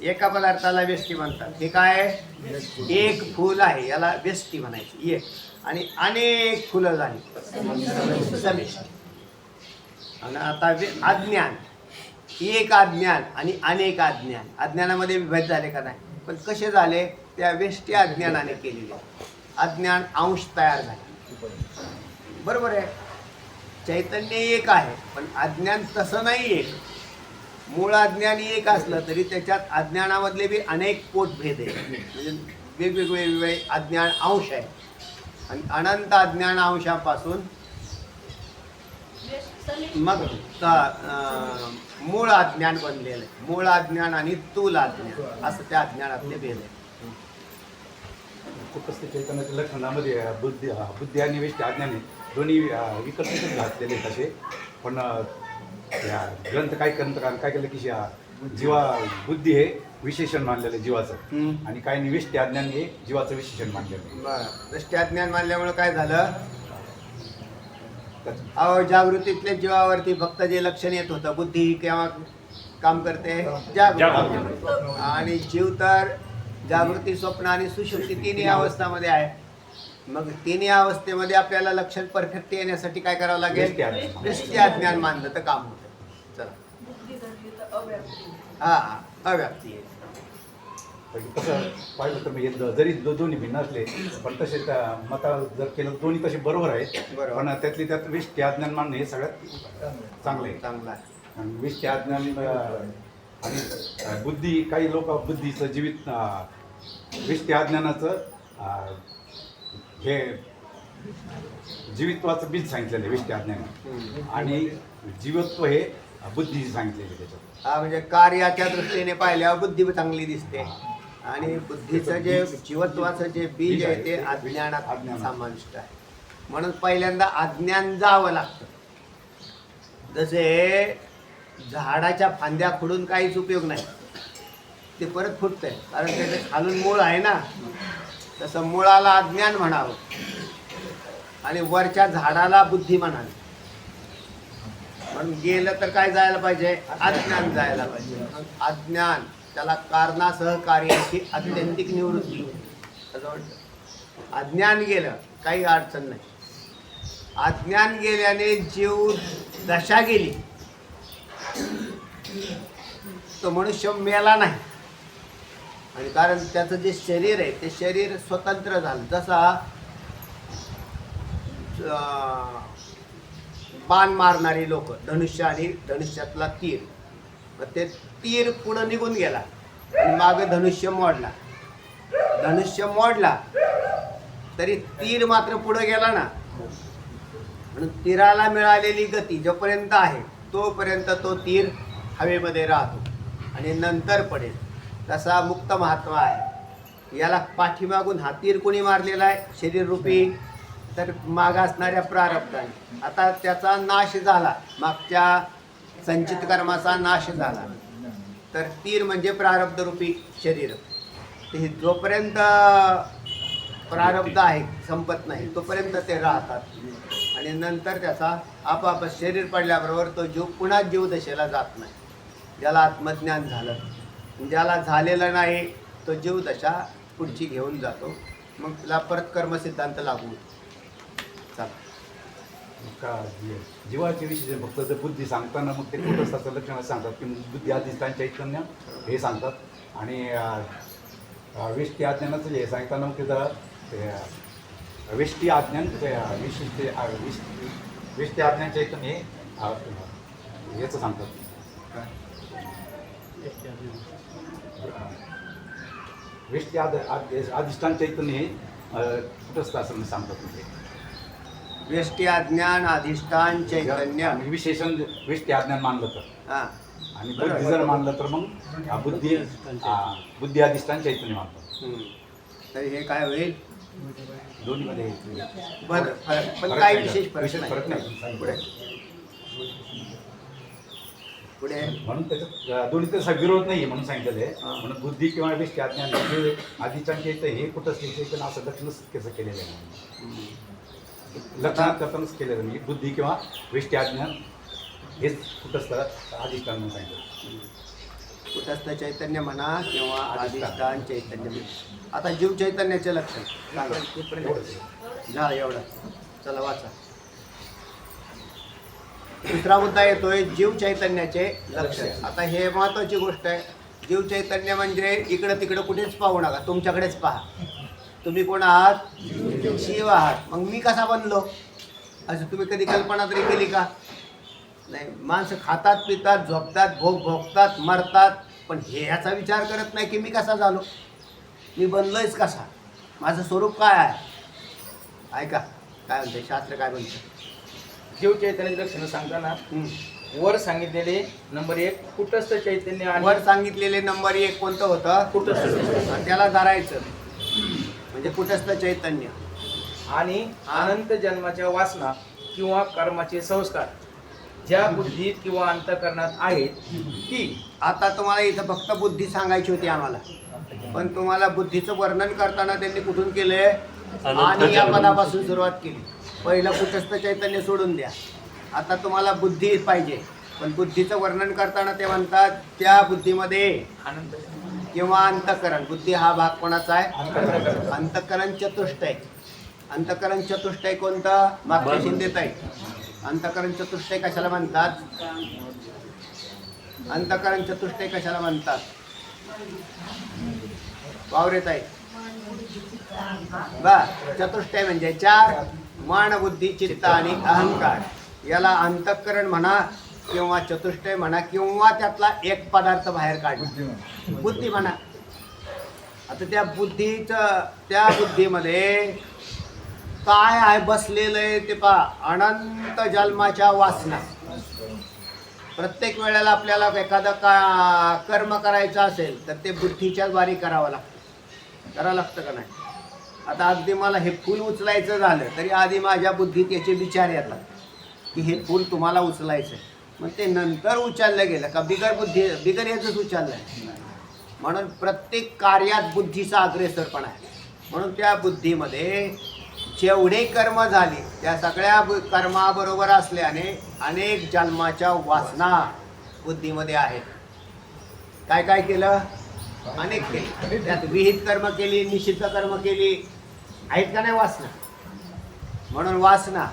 एका पदार्थाला वेष्टी म्हणतात. हे काय? एक फूल आहे याला वेष्टी म्हणायची. एक आणि अनेक फुलं झाली समिष्टी. आणि आता अज्ञान, एक अज्ञान आणि अनेक अज्ञान. अज्ञानामध्ये विभेद झाले का नाही? पण कसे झाले? त्या वेष्टी अज्ञानाने केलेले. अज्ञान अंश तयार झाले. बरोबर आहे. चैतन्य एक आहे पण अज्ञान तसं नाही एक. मूळ अज्ञान एक असलं तरी त्याच्यात अज्ञानामधले बी अनेक पोटभेद आहे. म्हणजे वेगवेगळे अज्ञान अंश आहे आणि अनंत अज्ञान अंशापासून मग मूळ अज्ञान बनलेलं आहे. मूळ अज्ञान आणि तूल अज्ञान असं त्या अज्ञानातले भेद आहे. कुटस्थ चैतन्याच्या लक्षणामध्ये बुद्धी आणि वेष्टी अज्ञानी दोन्ही विकल्पच घातलेले आहेत तसे. पण या ग्रंथ काय केलं की जीवा बुद्धी हे विशेषण मानलेलं आहे जीवाचं, आणि काही निविष्ट अज्ञान हे जीवाचं विशेषण मानलेलं आहे. बरं, दृष्ट्याज्ञान मानल्यामुळे काय झालं, अहो जागृतीतल्या जीवावरती फक्त जे लक्षण येत होतं, बुद्धी केव्हा काम करते, जागृती, आणि जीव तर जागृती, स्वप्न आणि सुषुप्ती तिन्ही अवस्थामध्ये आहे. मग तिन्ही अवस्थेमध्ये आपल्याला लक्षण परफेक्ट येण्यासाठी काय करावं लागेल, दृष्ट्याज्ञान मानलं तर काम होतं. चला, हा अव्याप्ती आहे. तसं पाहिलं तर मी जरी दोन्ही भिन्न असले पण तसे मता जर केलं दोन्ही तसे बरोबर आहेत, बरोबर. पण त्यातली त्यात विष्टी अज्ञान मानणं हे सगळ्यात चांगलं आहे. चांगला आहे. आणि विष्टी अज्ञान आणि बुद्धी, काही लोक बुद्धीचं जीवित विष्टी अज्ञानाचं हे जीवित्वाचं बीज सांगितलेलं आहे विष्टी अज्ञान, आणि जीवत्व हे बुद्धी सांगितलेली आहे त्याच्यात. हा म्हणजे कार्याच्या दृष्टीने पाहिल्यावर बुद्धी चांगली दिसते, आणि बुद्धीचं जे जीवत्वाचं जे बीज आहे ते अज्ञानात समाविष्ट आहे. म्हणून पहिल्यांदा अज्ञान जावं लागतं. जसे झाडाच्या फांद्या खुडून काहीच उपयोग नाही, ते परत फुटतंय, कारण त्याचे खालून मूळ आहे ना. तसं मुळाला अज्ञान म्हणावं आणि वरच्या झाडाला बुद्धी म्हणावी. म्हणून गेलं तर काय जायला पाहिजे, अज्ञान जायला पाहिजे. अज्ञान त्याला कारणासह कार्याची आत्यंतिक निवृत्ती असं वाटतं. अज्ञान गेलं काही अडचण नाही. अज्ञान गेल्याने जीव दशा गेली, तो मनुष्य मेला नाही. आणि कारण त्याचं जे शरीर आहे ते शरीर स्वतंत्र झालं. जसा बाण मारणारी लोक, धनुष्य आणि धनुष्यातला तीर, मग ते तीर पुढं निघून गेला आणि मागं धनुष्य मोडला. धनुष्य मोडला तरी तीर मात्र पुढं गेला ना. म्हणून तीराला मिळालेली गती जोपर्यंत आहे तोपर्यंत तो तीर हवेमध्ये राहतो आणि नंतर पडेल. तसा मुक्त महात्मा आहे. याला पाठीमागून हा तीर कोणी मारलेला आहे, शरीररूपी, तर माग असणाऱ्या प्रारब्धाने. आता त्याचा नाश झाला, मागच्या संचित कर्माचा नाश झाला, तर तीर म्हणजे प्रारब्धरूपी शरीर. ते जोपर्यंत प्रारब्ध आहे संपत नाही तोपर्यंत ते राहतात, आणि नंतर त्याचा आपाप शरीर पडल्याबरोबर तो जीव पुन्हा जीवदशेला जात नाही. ज्याला आत्मज्ञान झालं, ज्याला झालेलं नाही तो जीवदशा पुढची घेऊन जातो. मग तिला परत कर्मसिद्धांत लागू का जीवाचे विशेष फक्त जर बुद्धी सांगताना मग ते कुटस्थाचं लक्षण सांगतात की बुद्धी अधिष्ठान चैतन्य हे सांगतात, आणि वेष्टी अज्ञानाचं जे सांगताना मग ते जरा वेष्टी अज्ञान विशिष्ट वेष्टी अज्ञान चैतन्य हे याचं सांगतात. वेष्टी अधिष्ठान चैतन्य हे कुटस्थ असं सांगतात. म्हणजे व्यष्टी अज्ञान अधिष्ठान चैतन्य विशेषण वेष्टी अज्ञान मानलं तर, हा, आणि बुद्धी जर मानलं तर मग बुद्धी अधिष्ठान चैतन्य मानतात. तर हे काय होईल, दोन्हीमध्ये बरं फरक, पण काही विशेष फरक नाही. पुढे पुढे म्हणून त्याच्यात दोन्ही तसा विरोध नाही आहे म्हणून सांगितलेलं आहे. म्हणून बुद्धी किंवा वेष्टी अज्ञान हे अधिष्ठान चैतन्य हे कुठंच चैतन्य असं लक्षणच कसं केलेलं आहे, लक्षणात करतानाच केलेलं म्हणजे बुद्धी किंवा वेष्टी अज्ञान हेच कुठंच अधिष्ठान म्हणून सांगितलं. कुटस्थ चैतन्य म्हणा किंवा अधिष्ठान चैतन्य म्हणा. आता जीव चैतन्याचे लक्षण झालं एवढं. चला वाचा. दुसरा मुद्दा येतोय जीव चैतन्याचे लक्षण. आता हे महत्वाची गोष्ट आहे. जीव चैतन्य म्हणजे इकडं तिकडं कुठेच पाहू नका, तुमच्याकडेच पहा. तुम्ही कोण आहात, जीव आहात. मग मी कसा बनलो असं तुम्ही कधी कल्पना तरी केली का? नाही. माणसं खातात, पितात, झोपतात, भोगतात, मरतात, पण हे ह्याचा विचार करत नाही की मी कसा झालो, मी बनलोयच कसा, माझं स्वरूप काय आहे. ऐका काय म्हणते शास्त्र, काय म्हणते. जीव चैतन्याची लक्षणं सांगताना वर सांगितलेले नंबर 1 कुटस्थ चैतन्य, आणि वर सांगितलेले नंबर 1 कोणतं होतं, कुटस्थ. त्याला धरायचं. म्हणजे कुटस्थ चैतन्य. आणि अनंत जन्माच्या वासना किंवा कर्माचे संस्कार ज्या बुद्धीत किंवा अंतःकरणात आहेत ती. आता तुम्हाला इथं फक्त बुद्धी सांगायची होती आम्हाला, पण तुम्हाला बुद्धीचं वर्णन करताना त्यांनी कुठून केले? आणि या पदापासून सुरुवात केली. पहिलं कुटस्थ चैतन्य सोडून द्या. आता तुम्हाला बुद्धी पाहिजे, पण बुद्धीचं वर्णन करताना ते म्हणतात त्या बुद्धीमध्ये अनंत किंवा अंतःकरण. बुद्धी हा भाग कोणाचा आहे? अंतःकरण चतुष्टय. अंतःकरण चतुष्टय कोणतं? मागच्या शिंदेत आहे. अंतःकरण चतुष्टय कशाला म्हणतात? अंतःकरण चतुष्टय कशाला म्हणतात? वावरेत आहे बा. चतुष्टय म्हणजे 4: मन, बुद्धी, चित्त आणि अहंकार. याला अंतःकरण म्हणा किंवा चतुष्टय म्हणा, किंवा त्यातला एक पदार्थ बाहेर काढणं, बुद्धी म्हणा. आता त्या बुद्धीमध्ये काय आहे बसलेलं आहे ते पहा. अनंत जन्माच्या वासना. प्रत्येक वेळेला आपल्याला एखादं कर्म करायचं असेल तर ते बुद्धीच्या द्वारे करावं लागतं का नाही? आता अगदी मला हे फूल उचलायचं झालं तरी आधी माझ्या बुद्धीत याचे विचार येतात की हे फूल तुम्हाला उचलायचं आहे. मग ते नंतर उचललं गेलं का बिगर याचंच उचललं आहे. म्हणून प्रत्येक कार्यात बुद्धीचा अग्रेसरपणा आहे. म्हणून त्या बुद्धीमध्ये जेवढे कर्म झाले त्या सगळ्या कर्माबरोबर असल्याने अनेक जन्माच्या वासना बुद्धीमध्ये आहेत. काय काय केलं? अनेक केले. त्यात विहित कर्म केली, निषिद्ध कर्म केली, आहेत का नाही वासना? म्हणून वासना.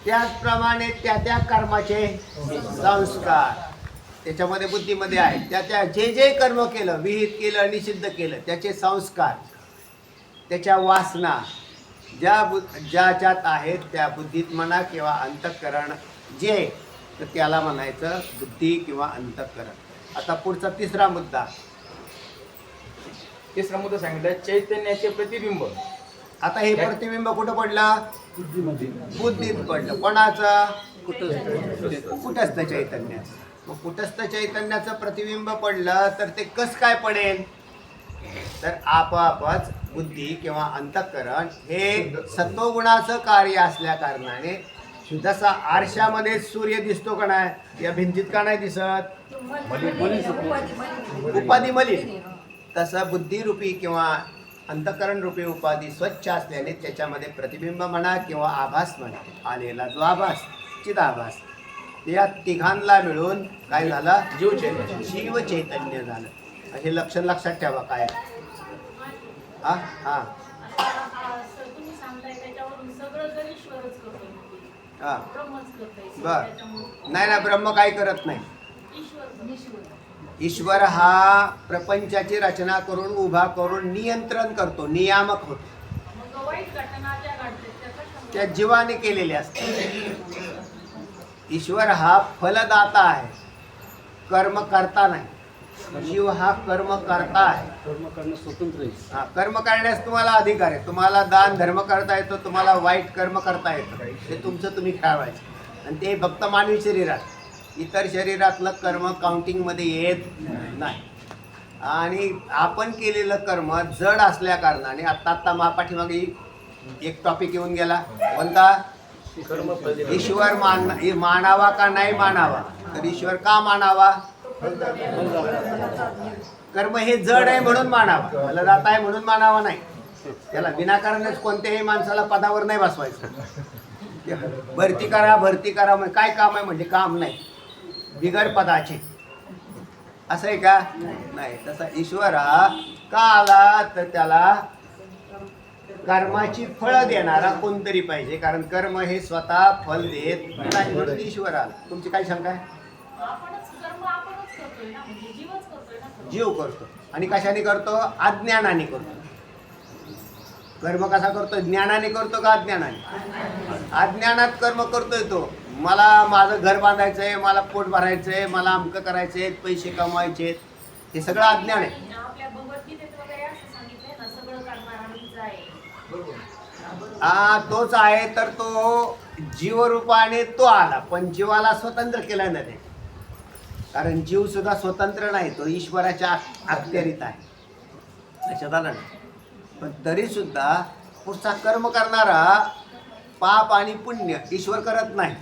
त्याचप्रमाणे त्या कर्माचे संस्कार त्याच्यामध्ये बुद्धीमध्ये आहेत. त्या जे कर्म केलं, विहित केलं, निषिद्ध केलं, त्याचे संस्कार, त्याच्या वासना ज्याच्यात आहेत त्या बुद्धीत म्हणा किंवा अंतःकरण जे, तर त्याला म्हणायचं बुद्धी किंवा अंतःकरण. आता पुढचा तिसरा मुद्दा सांगितलं चैतन्याचे प्रतिबिंब. आता हे प्रतिबिंब कुठं पडलं? बुद्धीत पडलं. कोणाचं? कुटस्थ चैतन्याचं. मग कुटस्थ चैतन्याचं प्रतिबिंब पडलं तर ते कसं काय पडेल? तर आपोआपच बुद्धी किंवा अंतःकरण हे सत्वगुणाचं कार्य असल्या कारणाने जसा आरशामध्ये सूर्य दिसतो का नाही, या भिंतीत का नाही दिसत? उपाधी मलिन. तसं बुद्धिरूपी किंवा अंतःकरण रूपी उपाधी स्वच्छ असल्याने त्याच्यामध्ये प्रतिबिंब म्हणा किंवा आभास म्हणा आलेला जो आभास, चिदाभास, या तिघांना मिळून काय झालं? जीव चैतन्य झालं. हे लक्षण लक्षात ठेवा. काय हा हा हा बर. नाही, ब्रह्म काय करत नाही. ईश्वर हा प्रपंचाची रचना करून उभा करून नियंत्रण करतो, नियामक होतो. त्या जीवाने केलेले असते. ईश्वर हा फलदाता आहे, कर्म करता नाही. जीव हा कर्म करता आहे. कर्म करणं स्वतंत्र आहे. हा, कर्म करण्यास तुम्हाला अधिकार आहे. तुम्हाला दान धर्म करता येतो, तुम्हाला वाईट कर्म करता येतं. ते तुमचं तुम्ही ठरवायचं. आणि ते फक्त मानवी शरीरात. इतर शरीरातलं कर्म काउंटिंगमध्ये येत नाही. आणि आपण केलेलं कर्म जड असल्या कारणाने आत्ता पाठीमागे एक टॉपिक येऊन गेला. कोणता? ईश्वर मानावा का नाही मानावा? तर ईश्वर का मानावा? कर्म हे जड आहे म्हणून मानावा, मला जात आहे म्हणून मानावा नाही. त्याला विनाकारणच कोणत्याही माणसाला पदावर नाही बसवायचं. भरती करा म्हणजे काय काम आहे? म्हणजे काम नाही, बिगर पदाचे. असं आहे का? नाही. तसा ईश्वर का आला? तर त्याला कर्माची फळं देणारा कोणतरी पाहिजे. कारण कर्म हे स्वतः फल देत नाही, म्हणून ईश्वर आला. तुमची काय शंका आहे? जीव करतो. आणि कशाने करतो? अज्ञानाने करतो. कर्म कसा करतो? ज्ञानाने करतो का अज्ञानाने? अज्ञानात कर्म करतोय तो. मला माझं घर बांधायचं आहे, मला पोट भरायचं आहे, मला अमकं करायचं आहे, पैसे कमवायचे आहेत, हे सगळं अज्ञान आहे. तोच आहे. तर तो जीवरूपाने तो आला, पण जीवाला स्वतंत्र केलं नाही. कारण जीव सुद्धा स्वतंत्र नाही, तो ईश्वराच्या अखत्यारीत आहे. लक्षात आलं ना? पण तरी सुद्धा पुढचा कर्म करणारा पाप आणि पुण्य ईश्वर करत नाही,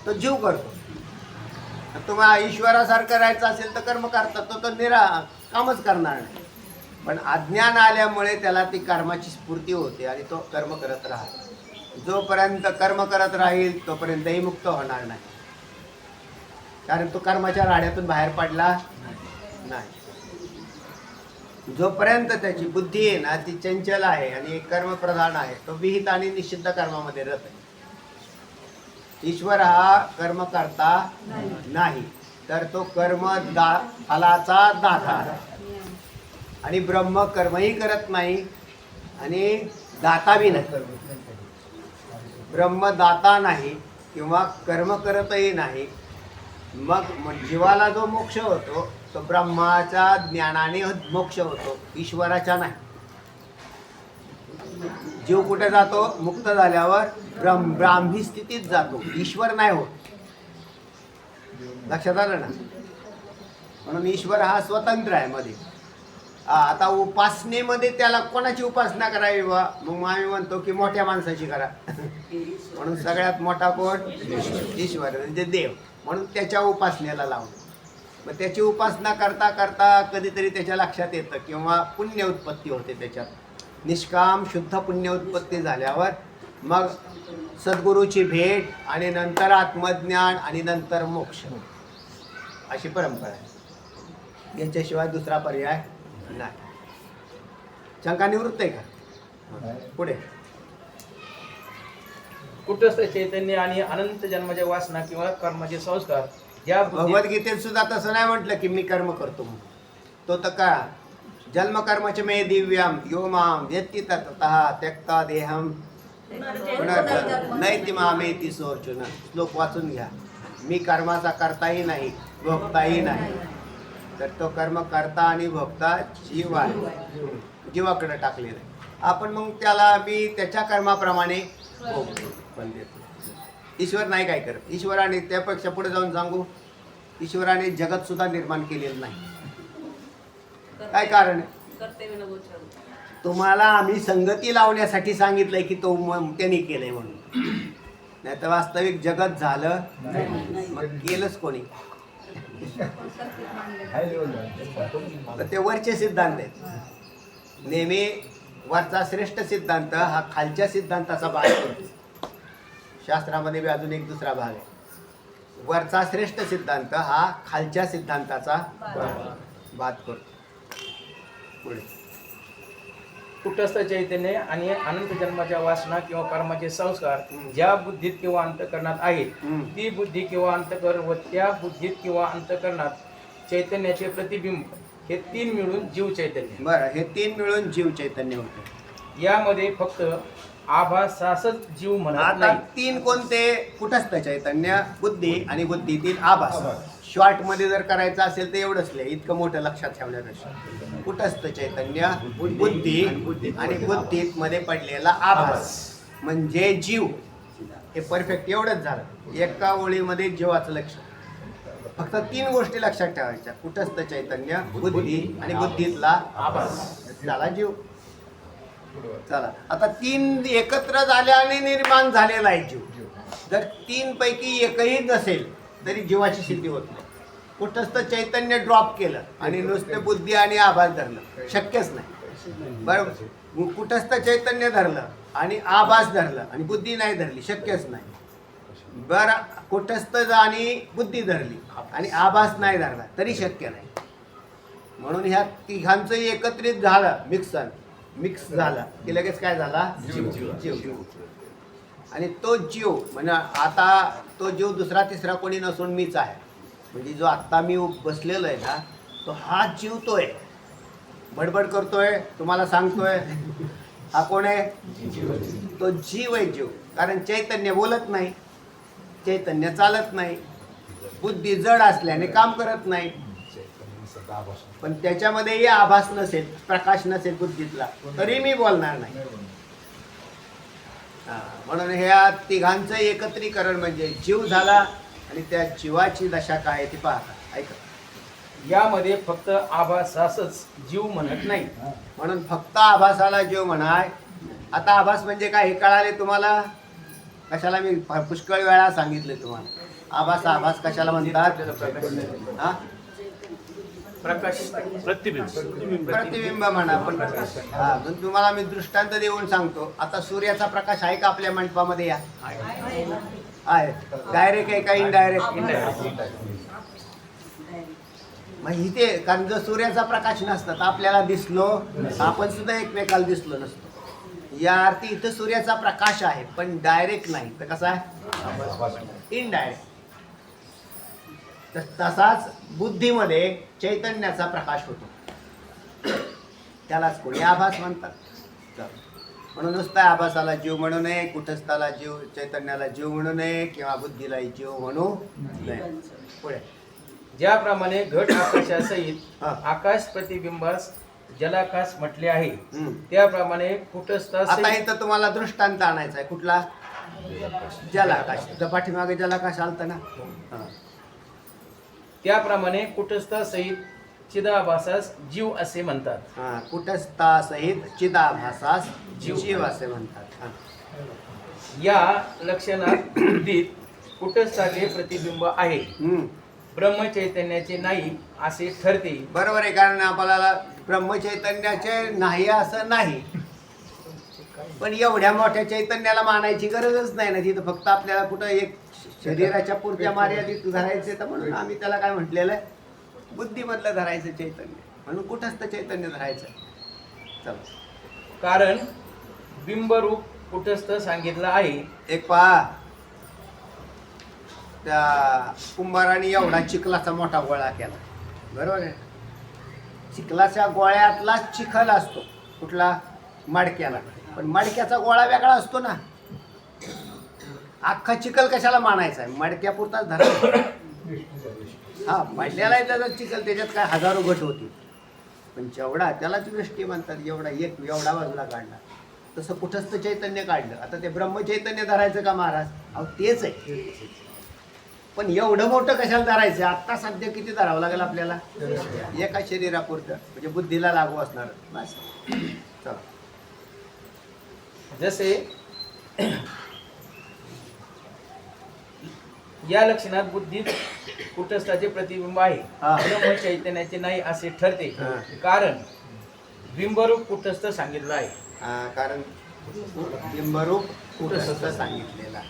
तो जीव करतो. तुम्हाला ईश्वरासारखं राहायचं असेल तर कर्म करतात, तो कामच करणार नाही. पण अज्ञान आल्यामुळे त्याला ती कर्माची स्फूर्ती होते आणि तो कर्म करत राहतो. जोपर्यंत कर्म करत राहील तोपर्यंतही मुक्त होणार नाही, कारण तो कर्माच्या राड्यातून बाहेर पडला नाही. जोपर्यंत त्याची बुद्धी आहे ना ती चंचल आहे आणि कर्मप्रधान आहे, तो विहित आणि निषिद्ध कर्मामध्ये रत आहे. ईश्वर हा कर्म करता नाही, तर तो फलाचा दाता आणि ब्रह्म कर्मही करत नाही आणि दाता बी नाही. ब्रह्म दाता नाही किंवा कर्म करतही नाही. मग जीवाला जो मोक्ष होतो तो ब्रह्माच्या ज्ञानाने मोक्ष होतो, ईश्वराच्या नाही. जीव कुठे जातो? मुक्त झाल्यावर ब्राह्मी स्थितीत जातो, ईश्वर नाही होत. लक्षात आलं ना? म्हणून ईश्वर हा स्वतंत्र आहे मध्ये. आता उपासनेमध्ये त्याला कोणाची उपासना करावी बा? मग आम्ही म्हणतो की मोठ्या माणसाची करा. म्हणून सगळ्यात मोठा कोण? ईश्वर म्हणजे देव. म्हणून त्याच्या उपासनेला लावलं. मग त्याची उपासना करता करता कधीतरी त्याच्या लक्षात येतं किंवा पुण्य उत्पत्ती होते त्याच्यात. निष्काम शुद्ध पुण्य उत्पत्ती झाल्यावर मग सद्गुरूची भेट आणि नंतर आत्मज्ञान आणि नंतर मोक्ष, अशी परंपरा आहे. याच्याशिवाय दुसरा पर्याय नाही. शंका निवृत्त आहे का? पुढे कुटस्थ चैतन्य आणि अनंत जन्माच्या वासना किंवा कर्माचे संस्कार या भगवद्गीतेत सुद्धा तसं नाही म्हटलं की मी कर्म करतो म्हणून. तो तर का जन्मकर्मच मे दिव्याम यो माम व्यक्ती ततः त्यक्ता देहम नैति मामेति सोर्चुन. श्लोक वाचून घ्या. मी कर्माचा करताही नाही भोगताही नाही, तर तो कर्म करता आणि भोगता जीव आहे, जीवाकडे टाकलेला आहे. आपण मग त्याला मी त्याच्या कर्माप्रमाणे भोगतो पण देतो. ईश्वर नाही काय करत. ईश्वराने त्यापेक्षा पुढे जाऊन सांगू, ईश्वराने जगत सुद्धा निर्माण केलेलं नाही. काय कारण आहे? तुम्हाला आम्ही संगती लावण्यासाठी सांगितलंय की तो त्यांनी केलंय म्हणून, नाही तर वास्तविक जगत झालं मग केलंच कोणी? तर ते वरचे सिद्धांत आहेत. नेहमी वरचा श्रेष्ठ सिद्धांत हा खालच्या सिद्धांताचा भाग करतो. शास्त्रामध्ये बी अजून एक दुसरा भाग आहे. वरचा श्रेष्ठ सिद्धांत हा खालच्या सिद्धांताचा भाग करतो. पुढे कुटस्थ चैतन्य आणि अनंत जन्माच्या वासना किंवा कर्माचे संस्कार ज्या बुद्धीत किंवा अंतःकरणात आहेत, ती बुद्धी किंवा अंतःकरण व त्या बुद्धीत किंवा अंतःकरणात चैतन्याचे प्रतिबिंब हे तीन मिळून जीव चैतन्य. बरं, हे तीन मिळून जीव चैतन्य होते. यामध्ये फक्त आभासासच जीव म्हणत आता नाही. तीन कोणते? कुटस्थ चैतन्य, बुद्धी आणि बुद्धीतील आभास. शॉर्ट मध्ये जर करायचं असेल तर एवढंच लिहा, इतकं मोठं लक्षात ठेवण्यापेक्षा. कुटस्थ चैतन्य, बुद्धी आणि बुद्धीत मध्ये पडलेला आभास म्हणजे जीव. हे परफेक्ट एवढंच झालं. एका ओळीमध्ये जीवाचं लक्ष. फक्त तीन गोष्टी लक्षात ठेवायच्या: कुटस्थ चैतन्य, बुद्धी आणि बुद्धीतला आभास, झाला जीव. चला, आता तीन एकत्र झाल्याने निर्माण झालेला आहे जीव. जर तीन पैकी एकही नसेल तरी जीवाची सिद्धी होत नाही. कुटस्थ चैतन्य ड्रॉप केलं आणि नुसते बुद्धी आणि आभास धरलं, शक्यच नाही. बरोबर, कुटस्थ चैतन्य धरलं आणि आभास धरलं आणि बुद्धी नाही धरली, शक्यच नाही. बरं, कुटस्थ आणि बुद्धी धरली आणि आभास नाही धरला तरी शक्य नाही. म्हणून ह्या तिघांचं एकत्रित झालं, मिक्स झाला की लगेच काय झाला? जीव. आणि तो जीव म्हणजे आता तो जीव दुसरा तिसरा कोणी नसून मीच आहे. म्हणजे जो आत्ता मी बसलेलो आहे ना, तो हा जीव तो आहे. बडबड करतोय, तुम्हाला सांगतोय, हा कोण आहे? तो जीव आहे. जीव कारण चैतन्य बोलत नाही, चैतन्य चालत नाही, बुद्धी जड असल्याने काम करत नाही. पण त्याच्यामध्येही आभास नसेल, प्रकाश नसेल बुद्धीतला, तरी मी बोलणार नाही. म्हणून ह्या तिघांचं एकत्रीकरण म्हणजे जीव झाला. आणि त्या जीवाची दशा काय ती पाहता. ऐका, यामध्ये फक्त आभासासच जीव म्हणत नाही. म्हणून फक्त आभासाला जीव म्हणाय. आता आभास म्हणजे काय हे कळाले तुम्हाला? कशाला मी पुष्कळ वेळा सांगितले तुम्हाला. आभास कशाला म्हणतात? हा, प्रकाश प्रतिबिंब म्हणा. पण हा, पण तुम्हाला मी दृष्टांत देऊन सांगतो. आता सूर्याचा प्रकाश आहे का आपल्या मंडपामध्ये? या आहे. डायरेक्ट आहे का इनडायरेक्ट? मग इथे कारण जर सूर्याचा प्रकाश नसता तर आपल्याला दिसलो, आपण सुद्धा एकमेकाला दिसलो नसतो. या अर्थी इथं सूर्याचा प्रकाश आहे पण डायरेक्ट नाही. तर कसा आहे? इनडायरेक्ट. तसाच बुद्धीमध्ये चैतन्याचा प्रकाश होतो, त्यालाच कोणी आभास म्हणतात. म्हणून नुसता आभासाला जीव म्हणू नये, कुटस्थाला जीव, चैतन्याला जीव म्हणू नये किंवा बुद्धीलाही जीव म्हणू नये. पुढे ज्याप्रमाणे घट आकाशासहित हा. आकाश प्रतिबिंबास जलाकाश म्हटले आहे, हम्म. त्याप्रमाणे कुटस्थास आता इथं तुम्हाला दृष्टांत आणायचा आहे. कुठला? जलाकाश. तर पाठीमागे जलाकाश आलतं ना. हा. त्याप्रमाणे कुटस्थासहित चिदाभासास जीव असे म्हणतात. हा, कुटस्थासहित चिदाभासास जीव असे म्हणतात. हा. या लक्षणात बुद्धीत कुटस्थाचे प्रतिबिंब आहे, हम्म. ब्रह्मचैतन्याचे नाही असे ठरते. बरोबर आहे. कारण आपल्याला ब्रह्मचैतन्याचे नाही असं नाही, पण एवढ्या मोठ्या चैतन्याला मानायची गरजच नाही ना. तिथं फक्त आपल्याला कुठं एक शरीराच्या पुरत्या मर्यादित धरायचे, तर म्हणून आम्ही त्याला काय म्हटलेलं आहे? बुद्धीमधलं धरायचं चैतन्य. म्हणून कुठंच तर चैतन्य धरायचं. चला, कारण बिंबरूप कुटस्थ सांगितलं आहे. एक पहा, त्या कुंभाराने एवढा चिखलाचा मोठा गोळा केला, बरोबर आहे. चिखलाच्या गोळ्यातला चिखल असतो. कुठला? मडक्याला. पण मडक्याचा गोळा वेगळा असतो ना. अख्खा चिखल कशाला मानायचा आहे? मडक्यापुरताच धरायचा. हा, मडल्याला त्याचा चिखल, त्याच्यात काय हजारो घट होती, पण जेवढा त्यालाच वृष्टी म्हणतात. एवढा एवढा बाजूला काढला, तसं कुठंच तर चैतन्य काढलं. आता ते ब्रह्मचैतन्य धरायचं का महाराज? अहो तेच आहे, पण एवढं मोठं कशाला धरायचं? आत्ता सध्या किती धरावं लागेल आपल्याला? एका शरीरापुरतं, म्हणजे बुद्धीला लागू असणार. बस. चला, जसे या लक्षणात बुद्धीत कुटस्थाचे प्रतिबिंब आहे, हा. ब्रह्म चैतन्याचे नाही असे ठरते. हा. कारण बिंबरूप कुटस्थ सांगितलं आहे. कारण बिंबरूप कुटस्थ सांगितलेला.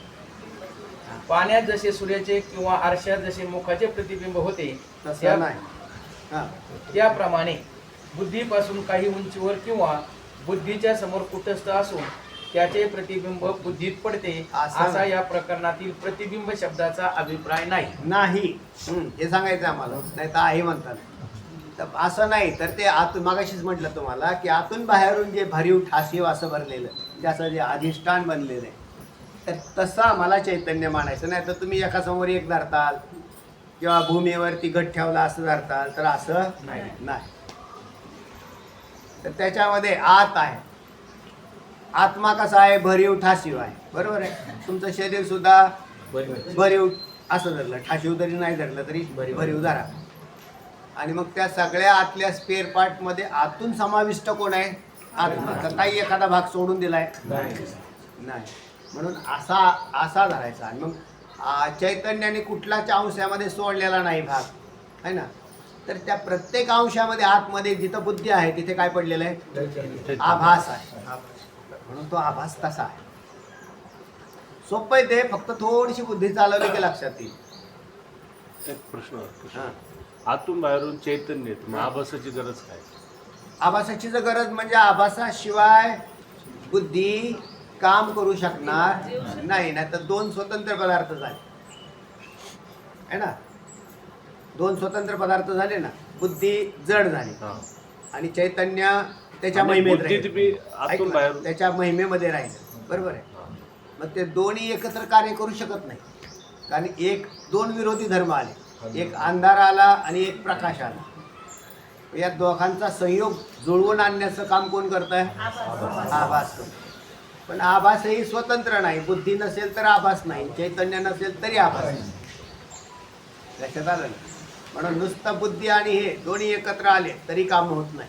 पाण्यात जसे सूर्याचे किंवा आरशात जसे मुखाचे प्रतिबिंब होते, तसं नाही. हा. त्याप्रमाणे बुद्धीपासून काही उंचीवर किंवा बुद्धीच्या समोर कुटस्थ असून त्याचे प्रतिबिंब बुद्धीत पडते, असा या प्रकरणातील प्रतिबिंब शब्दाचा अभिप्राय नाही. हे सांगायचं आम्हाला. नाही तर आहे म्हणतात. तर असं नाही, तर ते आतून, मागाशीच म्हटलं तुम्हाला की आतून बाहेरून जे भरीव ठासीव असं भरलेलं, त्याचं जे अधिष्ठान बनलेलं आहे, तर तसं आम्हाला चैतन्य मानायचं. नाही तर तुम्ही एका समोर एक धरताल किंवा भूमीवरती घट ठेवला असं धरताल, तर असं नाही. तर त्याच्यामध्ये आत आहे. आत्मा कसा आहे? भरीव ठासीव आहे, बरोबर आहे. तुमचं शरीर सुद्धा भरीव असं धरलं, ठाशीव जरी नाही धरलं तरी भरीव धरा. आणि मग त्या सगळ्या आतल्या स्पेअर पार्टमध्ये आतून समाविष्ट कोण आहे? आत्मा. तर काही एखादा भाग सोडून दिलाय? नाही. म्हणून असा धरायचा. आणि मग चैतन्याने कुठल्याच अंशामध्ये सोडलेला नाही भाग, आहे ना. तर त्या प्रत्येक अंशामध्ये आतमध्ये जिथं बुद्धी आहे तिथे काय पडलेलं आहे? आभास आहे. म्हणून तो आभास तसा आहे. सोपं आहे ते, फक्त थोडीशी बुद्धी चालवली की लक्षात येईल. एक प्रश्न हां. आतून बाहेरून चैतन्य येतं, मग आभासाची गरज काय? आभासाची जर गरज म्हणजे आभासाशिवाय बुद्धी काम करू शकणार नाही. नाही तर दोन स्वतंत्र पदार्थ झाले, आहे ना. दोन स्वतंत्र पदार्थ झाले ना. बुद्धी जड झाली आणि चैतन्य त्याच्या महिमेत राहील. आतून बाहेरून त्याच्या महिमेमध्ये राहील, बरोबर आहे. मग ते दोन्ही एकत्र कार्य करू शकत नाही, कारण दोन विरोधी धर्म आले. एक अंधार आला आणि एक प्रकाश आला. या दोघांचा संयोग जुळवून आणण्याचं काम कोण करत आहे? आभास करतो. पण आभासही स्वतंत्र नाही. बुद्धी नसेल तर आभास नाही, चैतन्य नसेल तरी आभास नाही. लक्षात आलं ना. म्हणून नुसतं बुद्धी आणि हे दोन्ही एकत्र आले तरी काम होत नाही.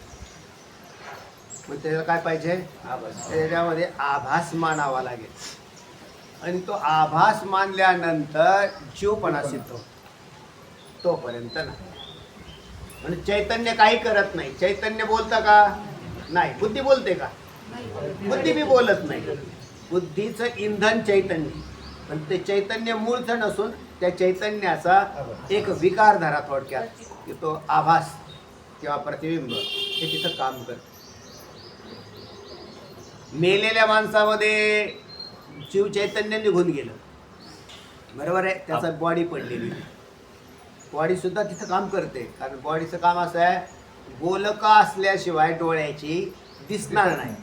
मग त्याला काय पाहिजे? त्याच्यामध्ये आभास मानावा लागेल. आणि तो आभास मानल्यानंतर जीवपणा सिद्ध होतो. तोपर्यंत नाही. म्हणजे चैतन्य काही करत नाही. चैतन्य बोलतं का? नाही. बुद्धी बोलते का? बुद्धी बी बोलत नाही. बुद्धीचं इंधन चैतन्य, पण ते चैतन्य मूळचं नसून त्या चैतन्याचा एक विकार धरा थोडक्यात, की तो आभास किंवा प्रतिबिंब हे तिथं काम करतं. मेलेल्या माणसामध्ये जीव चैतन्य निघून गेलं, बरोबर आहे. त्याचा बॉडी पडलेली, बॉडी सुद्धा तिथं काम करते. कारण बॉडीचं काम असं आहे, गोलका असल्याशिवाय डोळ्याची दिसणार नाही.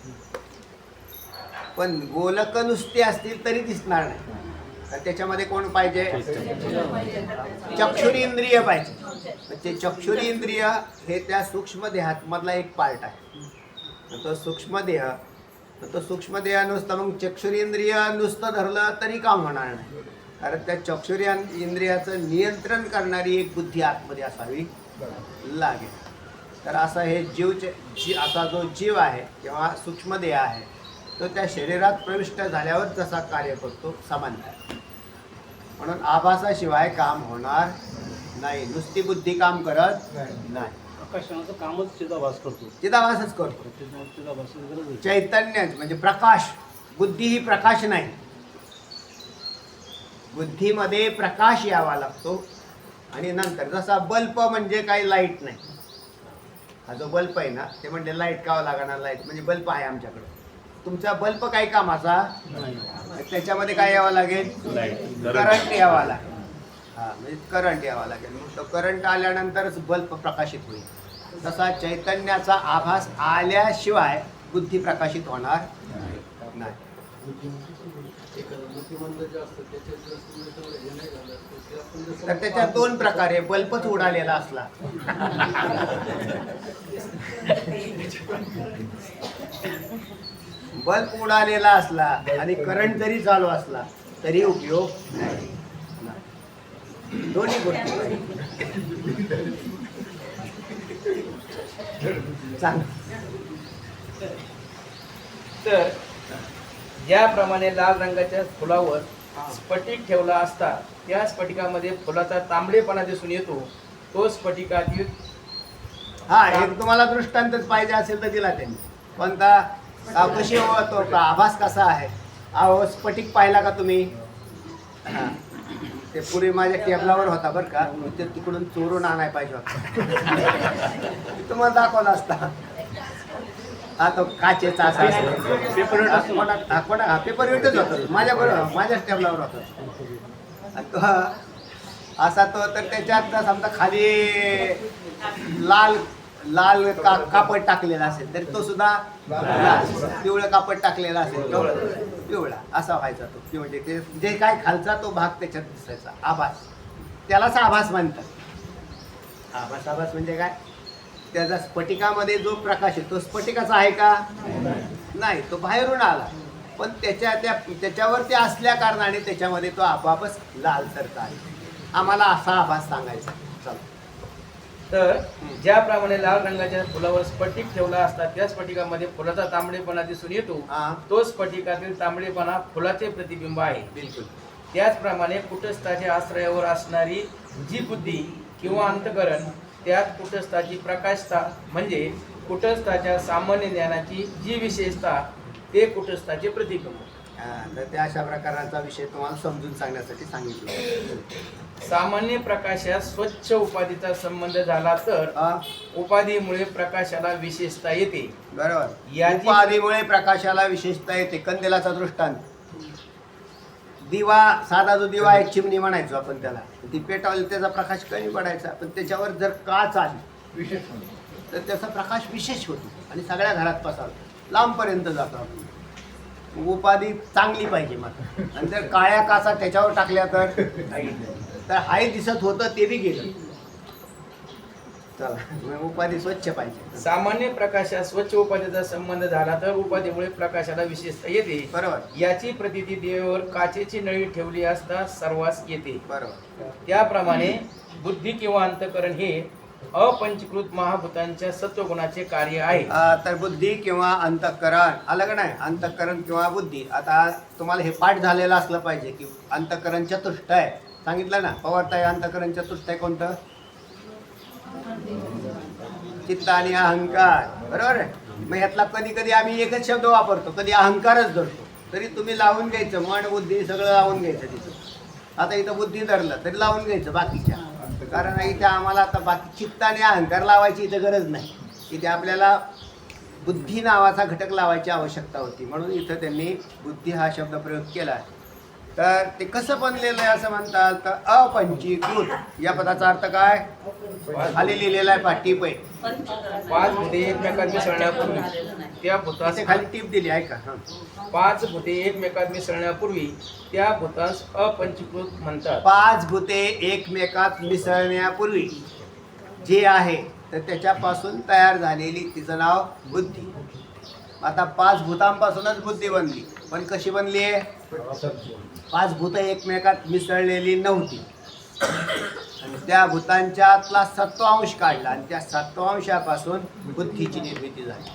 पण गोलक नुसती असतील तरी दिसणार नाही. तर त्याच्यामध्ये कोण पाहिजे? चक्षुरी इंद्रिय पाहिजे. ते चक्षुरी इंद्रिय हे त्या सूक्ष्म देहामधला एक पार्ट आहे. तो सूक्ष्म देह नुसतं, मग चक्षुरी इंद्रिय नुसतं धरलं तरी काम होणार नाही. कारण त्या चक्षुरी इंद्रियाचं नियंत्रण करणारी एक बुद्धी आतमध्ये असावी लागेल. तर असं हे असा जो जीव आहे किंवा सूक्ष्म देह आहे, तो त्या शरीरात प्रविष्ट झाल्यावर जसा कार्य करतो सामान्य. म्हणून आभासाशिवाय काम होणार नाही. नुसती बुद्धी काम करत नाही. प्रकाशनाचं कामच चिदाभास करतो. चिदाभासच करतो. चिदाभासाची गरज आहे. चैतन्य म्हणजे प्रकाश. बुद्धी ही प्रकाश नाही. बुद्धीमध्ये प्रकाश यावा लागतो. आणि नंतर जसा बल्ब म्हणजे काही लाईट नाही. हा जो बल्ब आहे ना, ते म्हणजे लाईट कावा लागणार. लाईट म्हणजे बल्ब आहे आमच्याकडे. तुमचा बल्ब काही कामाचा त्याच्यामध्ये काय यावं लागेल? करंट यावा लागेल. हा, म्हणजे करंट यावा लागेल. मग तो करंट आल्यानंतरच बल्ब प्रकाशित होईल. तसा चैतन्याचा आभास आल्याशिवाय बुद्धी प्रकाशित होणार नाही. तर त्याच्यात दोन प्रकार आहे. बल्बच उडालेला असला बल्ब उडालेला असला आणि करंट जरी चालू असला तरी उपयोग नाही. दोन्ही गोष्टी चांगलं. तर ज्याप्रमाणे लाल रंगाच्या फुलावर स्फटिक ठेवला असता त्या स्फटिकामध्ये फुलाचा तांबडेपणा दिसून येतो, तो स्फटिकातील हा, एक तुम्हाला दृष्टांतच पाहिजे असेल तर दिला त्यांनी. कोणता? कशी तो का आभास कसा आहे? अहो, स्फटिक पाहिला का तुम्ही? हा, ते पूर्वी माझ्या टेबलावर होता बरं का. ते तिकडून चोरून आणायला पाहिजे होता. तुम्हाला दाखवला असता. हा, तो काचेचा असा पेपर वेटच होता. माझ्याबरोबर माझ्याच टेबलावर होता. तो असा तो, तर त्याच्यात समजा खाली लाल कापड टाकलेला असेल तर तो सुद्धा लाल. पिवळं कापड टाकलेला असेल तो पिवळा. असा व्हायचा तो. म्हणजे ते जे काय खालचा तो भाग त्याच्यात दिसायचा. आभास, त्यालाच आभास म्हणतात. आभास म्हणजे काय? त्याचा स्फटिकामध्ये जो प्रकाश आहे तो स्फटिकाचा आहे का? नाही, तो बाहेरून आला. पण त्याच्यावरती असल्या कारणाने त्याच्यामध्ये तो आपोआपच लालसरता आहे. आम्हाला असा आभास सांगायचा. चला. तर ज्याप्रमाणे लाल रंगाच्या फुलावर स्फटिक ठेवला असता त्या स्फटिकामध्ये फुलाचा तांबडेपणा दिसून येतो, तो स्फटिकातील तांबडेपणा फुलाचे प्रतिबिंब आहे. बिलकुल. त्याचप्रमाणे कुटस्थाच्या आश्रयावर असणारी जी बुद्धी किंवा अंतकरण, त्यात कुटस्थाची प्रकाशता म्हणजे कुटस्थाच्या सामान्य ज्ञानाची जी विशेषता, ते कुटस्थाचे प्रतिबिंब. तर त्या अशा प्रकाराचा विषय तुम्हाला समजून सांगण्यासाठी सांगितलं. सामान्य प्रकाशात स्वच्छ उपाधीचा संबंध झाला तर उपाधीमुळे प्रकाशाला विशेषता येते. बरोबर. याची उपाधीमुळे प्रकाशाला विशेषता येते. कंदिलाचा दृष्टांत. दिवा, साधा जो दिवा आहे, चिमणी म्हणायचो आपण त्याला, ती पेटवली त्याचा प्रकाश कमी पडायचा. पण त्याच्यावर जर काच आली विशेष तर त्याचा प्रकाश विशेष होतो आणि सगळ्या घरात पसरतो, लांबपर्यंत जातो. उपाधी चांगली पाहिजे मात्र. आणि जर काळ्या काचा त्याच्यावर टाकल्या तर हाही दिसत होतं ते बी गेलं. चला मग उपाधी स्वच्छ पाहिजे. सामान्य प्रकाशात स्वच्छ उपाधीचा संबंध झाला तर उपाधीमुळे प्रकाशाला विशेषता येते. बरोबर याची प्रतीती देवावर काचेची नळी ठेवली असता सर्वास येते. बरोबर. त्याप्रमाणे बुद्धी किंवा अंतःकरण हे अपंचीकृत महाभूतांच्या सत्वगुणाचे कार्य आहे. तर बुद्धी किंवा अंतःकरण आलं का नाही, अंतःकरण किंवा बुद्धी. आता तुम्हाला हे पाठ झालेलं असलं पाहिजे की अंतःकरण चतुष्ट आहे. सांगितलं ना पवारताय अंतःकरण चतुष्ट आहे कोणतं? चित्त आणि अहंकार. बरोबर आहे. मग ह्यातला कधी कधी आम्ही एकच शब्द वापरतो, कधी अहंकारच धरतो. तरी तुम्ही लावून घ्यायचं, मन बुद्धी सगळं लावून घ्यायचं तिथं. आता इथं बुद्धी धरलं तरी लावून घ्यायचं बाकीच्या, कारण इथे आम्हाला आता बाकी चित्त आणि अहंकार लावायची इथं गरज नाही. इथे आपल्याला बुद्धी नावाचा घटक लावायची आवश्यकता होती, म्हणून इथं त्यांनी बुद्धी हा शब्द प्रयोग केला. तर ते कसं बनलेलं आहे असं म्हणतात तर अपंचीकृत या पदाचा अर्थ काय? खाली लिहिलेला आहे टिप आहे. 5 भूते एकमेकात मिसळण्यापूर्वी त्या भूतास इथे खाली टिप दिली आहे का? 5 भूते एकमेकात मिसळण्यापूर्वी त्या भूतास अपंचीकृत म्हणतात. 5 भूते एकमेकात मिसळण्यापूर्वी जे आहे तर त्याच्यापासून तयार झालेली तिचं नाव बुद्धी. आता 5 भूतांपासूनच बुद्धी बनली, पण कशी बनली आहे? 5 भूत एकमेकात मिसळलेली नव्हती आणि त्या भूतांच्यातला सत्वांश काढला आणि त्या सत्वांशापासून बुद्धीची निर्मिती झाली,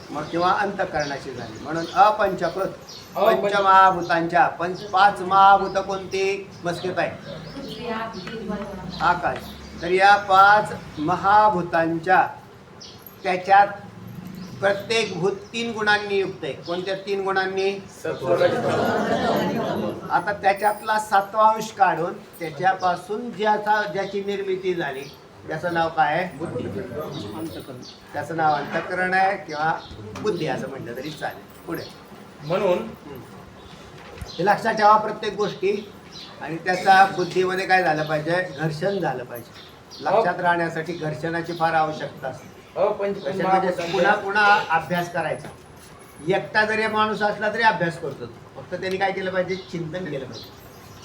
मग किंवा अंतःकरणाची झाली. म्हणून अपंचकृत पंचमहाभूतांच्या 5 महाभूत कोणती मस्केत आहे? आकाश. तर या 5 महाभूतांच्या त्याच्यात प्रत्येक भूत 3 गुणांनी युक्त आहे. कोणत्या 3 गुणांनी? आता त्याच्यातला सत्वांश काढून त्याच्यापासून ज्याची निर्मिती झाली त्याचं नाव काय आहे? बुद्धी. त्याचं नाव अंतःकरण आहे किंवा बुद्धी असं म्हटलं तरी चालेल. पुढे म्हणून हे लक्षात ठेवा प्रत्येक गोष्टी. आणि त्याचा बुद्धीमध्ये काय झालं पाहिजे? घर्षण झालं पाहिजे. लक्षात राहण्यासाठी घर्षणाची फार आवश्यकता असते. अपंचीकृत पुन्हा महाभूतांच्या पुन्हा अभ्यास करायचा. एकटा जरी माणूस असला तरी अभ्यास करतो, फक्त त्यांनी काय केलं पाहिजे? चिंतन केलं पाहिजे.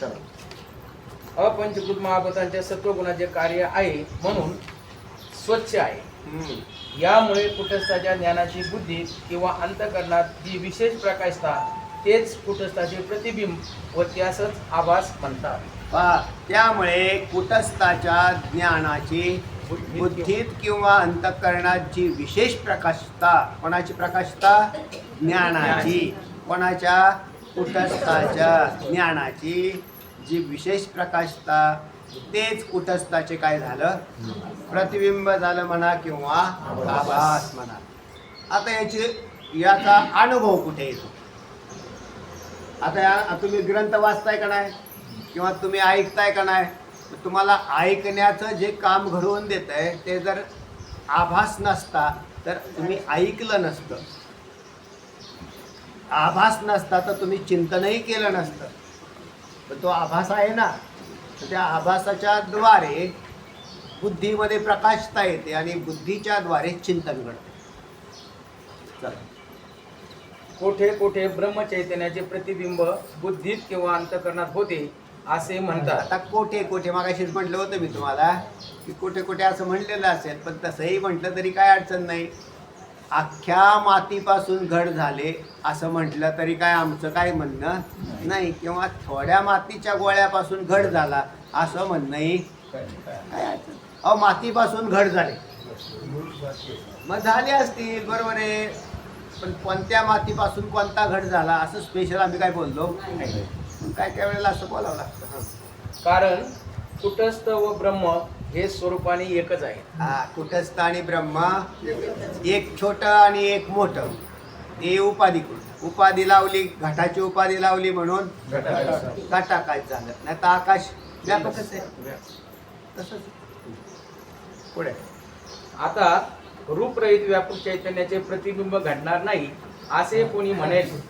चला. अपंचीकृत महाभूतांच्या सत्वगुणाचे कार्य आहे म्हणून स्वच्छ आहे. यामुळे कुटस्थाच्या ज्ञानाची बुद्धी किंवा अंतःकरणात जी विशेष प्रकाशता तेच कुटस्थाचे प्रतिबिंब व त्यासच आभास म्हणतात. त्यामुळे कुटस्थाच्या ज्ञानाची बुद्धीत किंवा अंतःकरणात जी विशेष प्रकाशता, कोणाची प्रकाशता? ज्ञानाची. कोणाच्या? कुटस्थाच्या ज्ञानाची जी विशेष प्रकाशता तेच कुटस्थाचे काय झालं? प्रतिबिंब झालं म्हणा किंवा आभास म्हणा. आता याचा अनुभव कुठे येतो? आता तुम्ही ग्रंथ वाचताय का नाही किंवा तुम्ही ऐकताय का नाही? तुम्हाला ऐकण्याचं जे काम घडवून देत आहे ते जर आभास नसता तर तुम्ही ऐकलं नसतं. आभास नसता तर तुम्ही चिंतनही केलं नसतं. पण तो आभास आहे ना, तर त्या आभासाच्या द्वारे बुद्धीमध्ये प्रकाशता येते आणि बुद्धीच्या द्वारे चिंतन घडते. चला. कोठे कोठे ब्रह्मचैतन्याचे प्रतिबिंब बुद्धीत किंवा अंतःकरणात होते असे म्हणतात. आता कोठे कोठे मागाशीच म्हटलं होतं मी तुम्हाला की कोठे कोठे असं म्हटलेलं असेल, पण तसंही म्हटलं तरी काय अडचण नाही. अख्ख्या मातीपासून घड झाले असं म्हटलं तरी काय आमचं काय म्हणणं नाही, किंवा थोड्या मातीच्या गोळ्यापासून घड झाला असं म्हणणंही काय अडचण. अहो मातीपासून घड झाले मग झाले असतील, बरोबर आहे, पण कोणत्या मातीपासून कोणता घड झाला असं स्पेशल आम्ही काय बोललो नाही. काय काय वेळेला असं बोलावं लागतं. कारण कुटस्थ व ब्रह्म हे स्वरूपाने एकच आहे. कुटस्थ आणि ब्रह्म एक छोटं आणि एक मोठं. हे उपाधी लावली, घटाची उपाधी लावली म्हणून घटाकाश झालं, नाही तर आकाश व्यापकच आहे. तसंच पुढे. आता रूपरहित व्यापक चैतन्याचे प्रतिबिंब घडणार नाही असे कोणी म्हणेल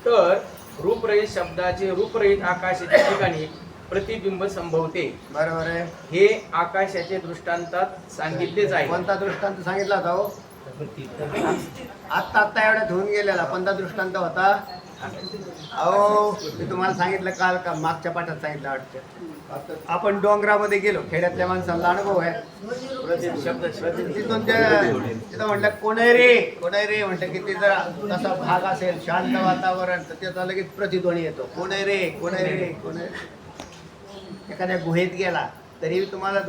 तर रूपरहित शब्दाचे रूपरहित आकाशाच्या ठिकाणी प्रतिबिंब संभवते. बरोबर आहे. हे आकाशाचे दृष्टांतात सांगितलेच आहे. कोणता दृष्टांत सांगितला होता हो? आत्ता एवढ्यात होऊन गेलेला कोणता दृष्टांत होता? अहो मी तुम्हाला सांगितलं काल का मागच्या पाठात सांगितलं वाटतं. आपण डोंगरामध्ये गेलो, खेड्यातल्या माणसांना अनुभव आहे. तिथून तिथं म्हटलं कोणे रे म्हटलं की ते जर तसा भाग असेल शांत वातावरण तर त्याचा लगेच प्रतिध्वनी येतो. कोणे रे. एखाद्या गुहेत गेला तरी तुम्हाला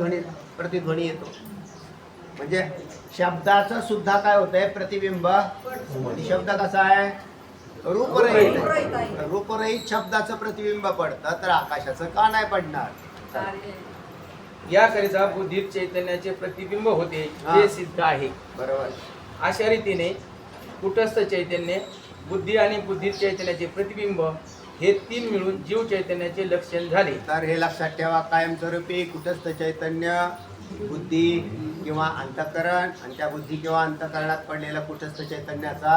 प्रतिध्वनी येतो. म्हणजे शब्दाचं सुद्धा काय होतंय प्रतिबिंब. शब्द कसा आहे रूपरहित. रूपरहित शब्दाचं प्रतिबिंब पडतं तर आकाशाचं का नाही पडणार. याकरिता बुद्धीत चैतन्याचे प्रतिबिंब होते हा. हे सिद्ध आहे. बरोबर. अशा रीतीने कुटस्थ चैतन्य, बुद्धी आणि बुद्धीत चैतन्याचे प्रतिबिंब हे तीन मिळून जीव चैतन्याचे लक्षण झाले. तर हे लक्षात ठेवा, कायमस्वरूपी कुटस्थ चैतन्य, बुद्धी किंवा अंतःकरण आणि त्या बुद्धी किंवा अंतःकरणात पडलेला कुटस्थ चैतन्याचा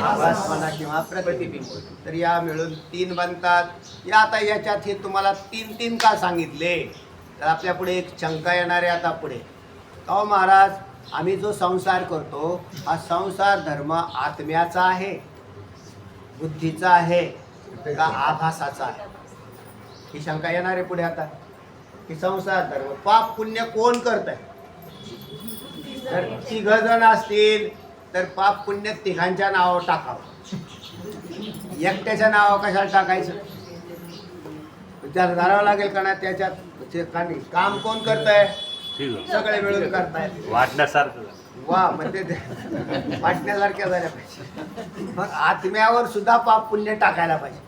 आभासपणा किंवा प्रतिबिंब. तर या मिळून तीन बनतात. या आता याच्यात हे तुम्हाला तीन का सांगितले तर आपल्या पुढे एक शंका येणार आहे आता पुढे. अहो महाराज, आम्ही जो संसार करतो हा संसार धर्म आत्म्याचा आहे, बुद्धीचा आहे का आभासाचा आहे. ही शंका येणार आहे पुढे आता की संसार धर्म पाप पुण्य कोण करत आहे. जर तिघ जण असतील तर पाप पुण्य तिघांच्या नावावर टाकावं. एकट्याच्या नावावर कशाला टाकायचं. विचार करावा लागेल का ना त्याच्यात. काम कोण करत आहे. ठीक आहे. सगळे मिळून करतायत. वाटण्यासारखं. वा म्हणजे ते वाटण्यासारख्या झाल्या पाहिजे. मग आत्म्यावर सुद्धा पाप पुण्य टाकायला पाहिजे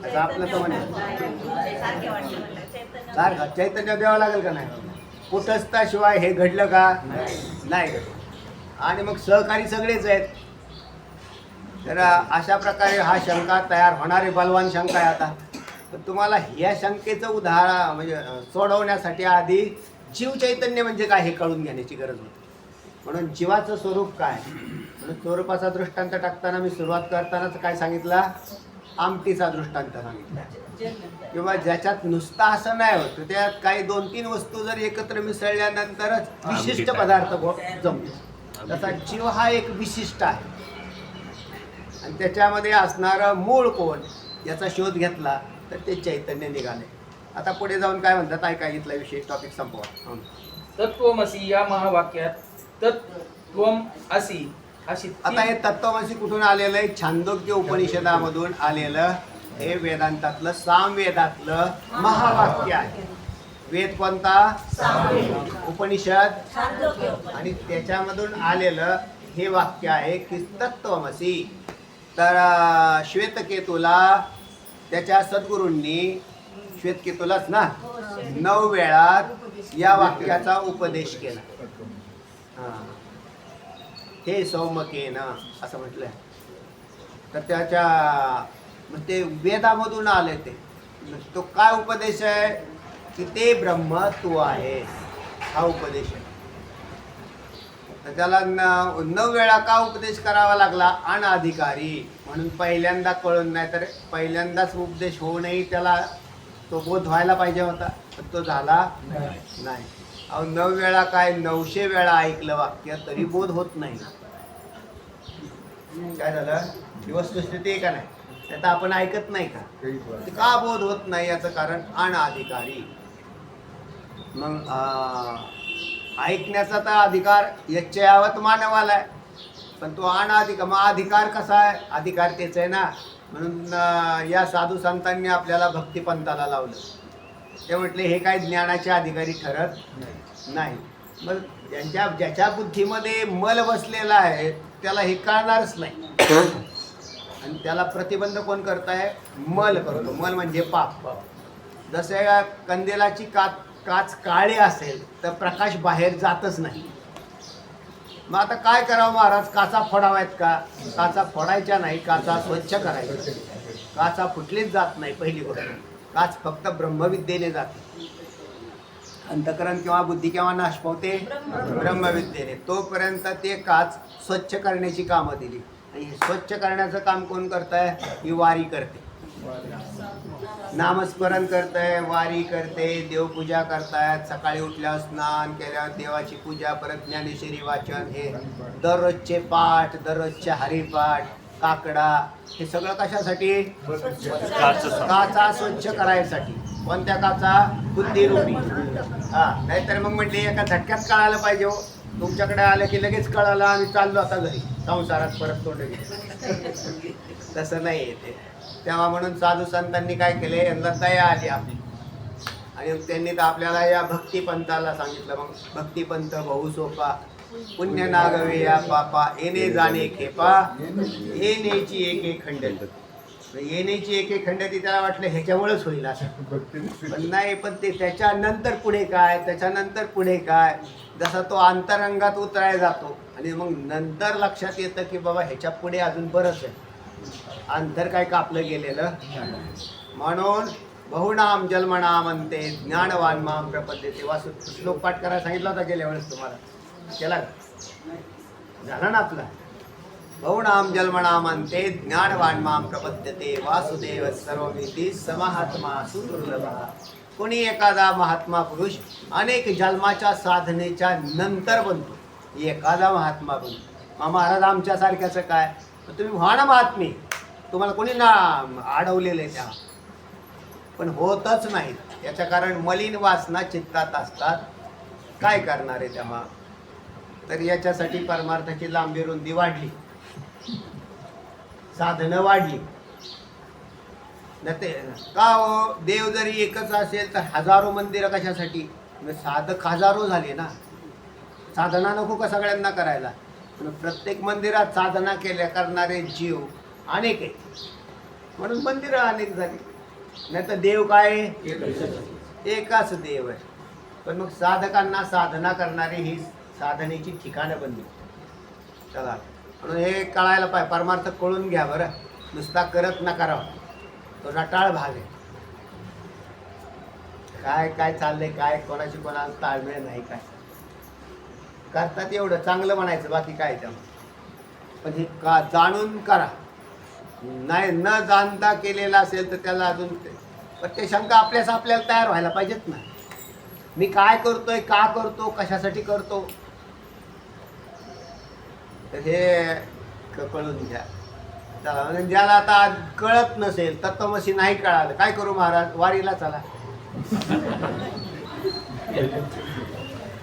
असं आपलं तर सारखं चैतन्य द्यावं लागेल का नाही. कुटस्थाशिवाय हे घडलं का नाही. आणि मग सहकारी सगळेच आहेत. तर अशा प्रकारे हा शंका तयार होणारी बलवान शंका आहे. आता तर तुम्हाला ह्या शंकेचं उदाहरण म्हणजे सोडवण्यासाठी आधी जीव चैतन्य म्हणजे काय हे कळून घेण्याची गरज होती. म्हणून जीवाचं स्वरूप काय. म्हणून स्वरूपाचा दृष्टांत टाकताना मी सुरुवात करतानाच काय सांगितला, आमटीचा दृष्टांत सांगितला. किंवा ज्याच्यात नुसता असं नाही होत, त्यात काही 2-3 वस्तू जर एकत्र मिसळल्यानंतरच विशिष्ट पदार्थ जमतो. तसा जीव हा एक विशिष्ट आहे. आणि त्याच्यामध्ये असणारं मूळ कोण याचा शोध घेतला तर ते चैतन्य निघाले. आता पुढे जाऊन काय म्हणतात ऐका, इथला विषय टॉपिक संपवा. तत्वमसी या महावाक्यात तत्त्वम असी अशी आता हे तत्वमसी कुठून आलेलं आहे. छांदोग्य उपनिषदामधून आलेलं हे वेदांतातलं सामवेदातलं महावाक्य आहे. वेद कोणता. उपनिषद. आणि त्याच्यामधून आलेलं हे वाक्य आहे की तत्वमसी. तर श्वेतकेतूला त्याच्या सद्गुरूंनी, श्वेतकेतूलाच ना, 9 वेळा या वाक्याचा उपदेश केला. हे सौमकेनं असं म्हटलंय. तर त्याच्या मग ते वेदामधून आले. ते तो काय उपदेश आहे की ते ब्रह्म तू आहेस, हा उपदेश आहे. तर त्याला 9 वेळा का उपदेश करावा लागला. अनधिकारी म्हणून पहिल्यांदा कळून नाही तर पहिल्यांदाच उपदेश होऊनही त्याला तो बोध व्हायला पाहिजे होता, पण तो झाला नाही. अहो 9 वेळा काय 900 वेळा ऐकलं वाक्य तरी बोध होत नाही. काय झालं ही वस्तुस्थिती आहे का नाही. आता आपण ऐकत नाही का, ते का बोध होत नाही याचं कारण अनधिकारी. मग ऐकण्याचा तर अधिकार यच्चयावत मानवाला आहे, पण तो अनधिकार. मग अधिकार कसा आहे. अधिकार तेच आहे ना. म्हणून या साधू संतांनी आपल्याला भक्तिपंथाला लावलं. ते म्हटले हे काय ज्ञानाचे अधिकारी ठरत नाही. मग ज्याच्या बुद्धीमध्ये मल बसलेला आहे त्याला हे कळणारच नाही. आणि त्याला प्रतिबंध कोण करत आहे. मल करतो. मल म्हणजे पाप. जसे कंदिलाची काच काळी असेल तर प्रकाश बाहेर जातच नाही. मग आता काय करावं महाराज. काचा फोडाव्यात का. काचा फोडायच्या नाही, काचा स्वच्छ करायच्या. काचा फुटलीच जात नाही पहिली गोष्ट. काच फक्त ब्रह्मविद्येने जाते. अंतकरण किंवा बुद्धी किंवा नाश पावते ब्रह्मविद्येने. तोपर्यंत ते काच स्वच्छ करण्याची कामं दिली. आणि हे स्वच्छ करण्याचं काम कोण करत आहे. ही वारी करते. नामस्मरण करताय, वारी करते, देवपूजा करतायत. सकाळी उठल्यावर स्नान केल्यावर देवाची पूजा, परत ज्ञानेश्वरी वाचन, हे दररोजचे पाठ, दररोजचे हरिपाठ, काकडा हे सगळं कशासाठी? काचा स्वच्छ करायसाठी. कोणत्या काचा? बुद्धिरूपी. नाहीतर मग म्हणले एका झटक्यात कळायला पाहिजे हो. तुमच्याकडे आलं की लगेच कळालं आम्ही चाललो आता घरी संसारात परत तोंड घेऊन. तसं नाही येते. तेव्हा म्हणून साधू संतांनी काय केले, यांना दया आली आपली आणि त्यांनी तर आपल्याला या भक्तिपंथाला सांगितलं. मग भक्तिपंथ बहु सोपा, पुण्य नागवे या पापा, येणे जाणे खेपा, येण्याची एक एक खंडती. येण्याची एक एक खंडती त्याला वाटलं ह्याच्यामुळेच होईल असं, पण नाही. पण ते त्याच्यानंतर पुढे काय, त्याच्यानंतर पुढे काय, जसा तो अंतरंगात उतरायला जातो आणि मग नंतर लक्षात येतं की बाबा ह्याच्या पुढे अजून बरंच आहे, अंतर काय कापलं गेलेलं. म्हणून बहुनाम जन्मनाम अंते ज्ञानवान माम प्रपद्यते. वासु श्लोक पाठ करायला सांगितला होता गेल्या वेळेस तुम्हाला, केला झाला ना आपला. बहुनाम जन्मनाम अंते ज्ञानवान माम प्रपद्यते वासुदेव सर्वमिति समहात्मा सुदुर्लभः. कोणी एखादा महात्मा पुरुष अनेक जन्माच्या साधनेच्या नंतर बनतो. एखादा महात्मा बनतो. महाराज आमच्यासारख्याचं काय, तुम्ही व्हा ना महात्मे, तुम्हाला कोणी ना अडवलेलं आहे त्या, पण होतच नाही. याचं कारण मलिन वासना चित्तात असतात. काय करणार आहे तेव्हा? तर याच्यासाठी परमार्थाची लांबी रुंदी वाढली, साधनं वाढली. न ते का हो, देव जरी एकच असेल तर हजारो मंदिरं कशासाठी? साधक हजारो झाले ना. साधना नको का सगळ्यांना करायला? पण प्रत्येक मंदिरात साधना केल्या करणारे जीव अनेक आहेत, म्हणून मंदिरं अनेक झाली. नाही तर देव काय? एकाच देव आहे. पण मग साधकांना साधना करणारी ही साधनेची ठिकाणं बनली. चला, म्हणून हे कळायला पाहिजे. परमार्थ कळून घ्या बरं, नुसता करत न करावं, तो रटाळ भाग आहे. काय काय चाललंय, काय कोणाची कोणाला ताळमेळ नाही, काय करतात एवढं चांगलं म्हणायचं, बाकी काय त्यामुळे. पण हे का जाणून करा. नाही, न जाणता केलेला असेल तर त्याला अजून पण ते शंका आपल्याला तयार व्हायला पाहिजेत ना. मी काय करतोय, का करतो, कशासाठी करतो, तर हे कळून घ्या. चला, म्हणजे ज्याला आता कळत नसेल, तत्त्वमसी नाही कळालं, काय करू महाराज? वारीला चला.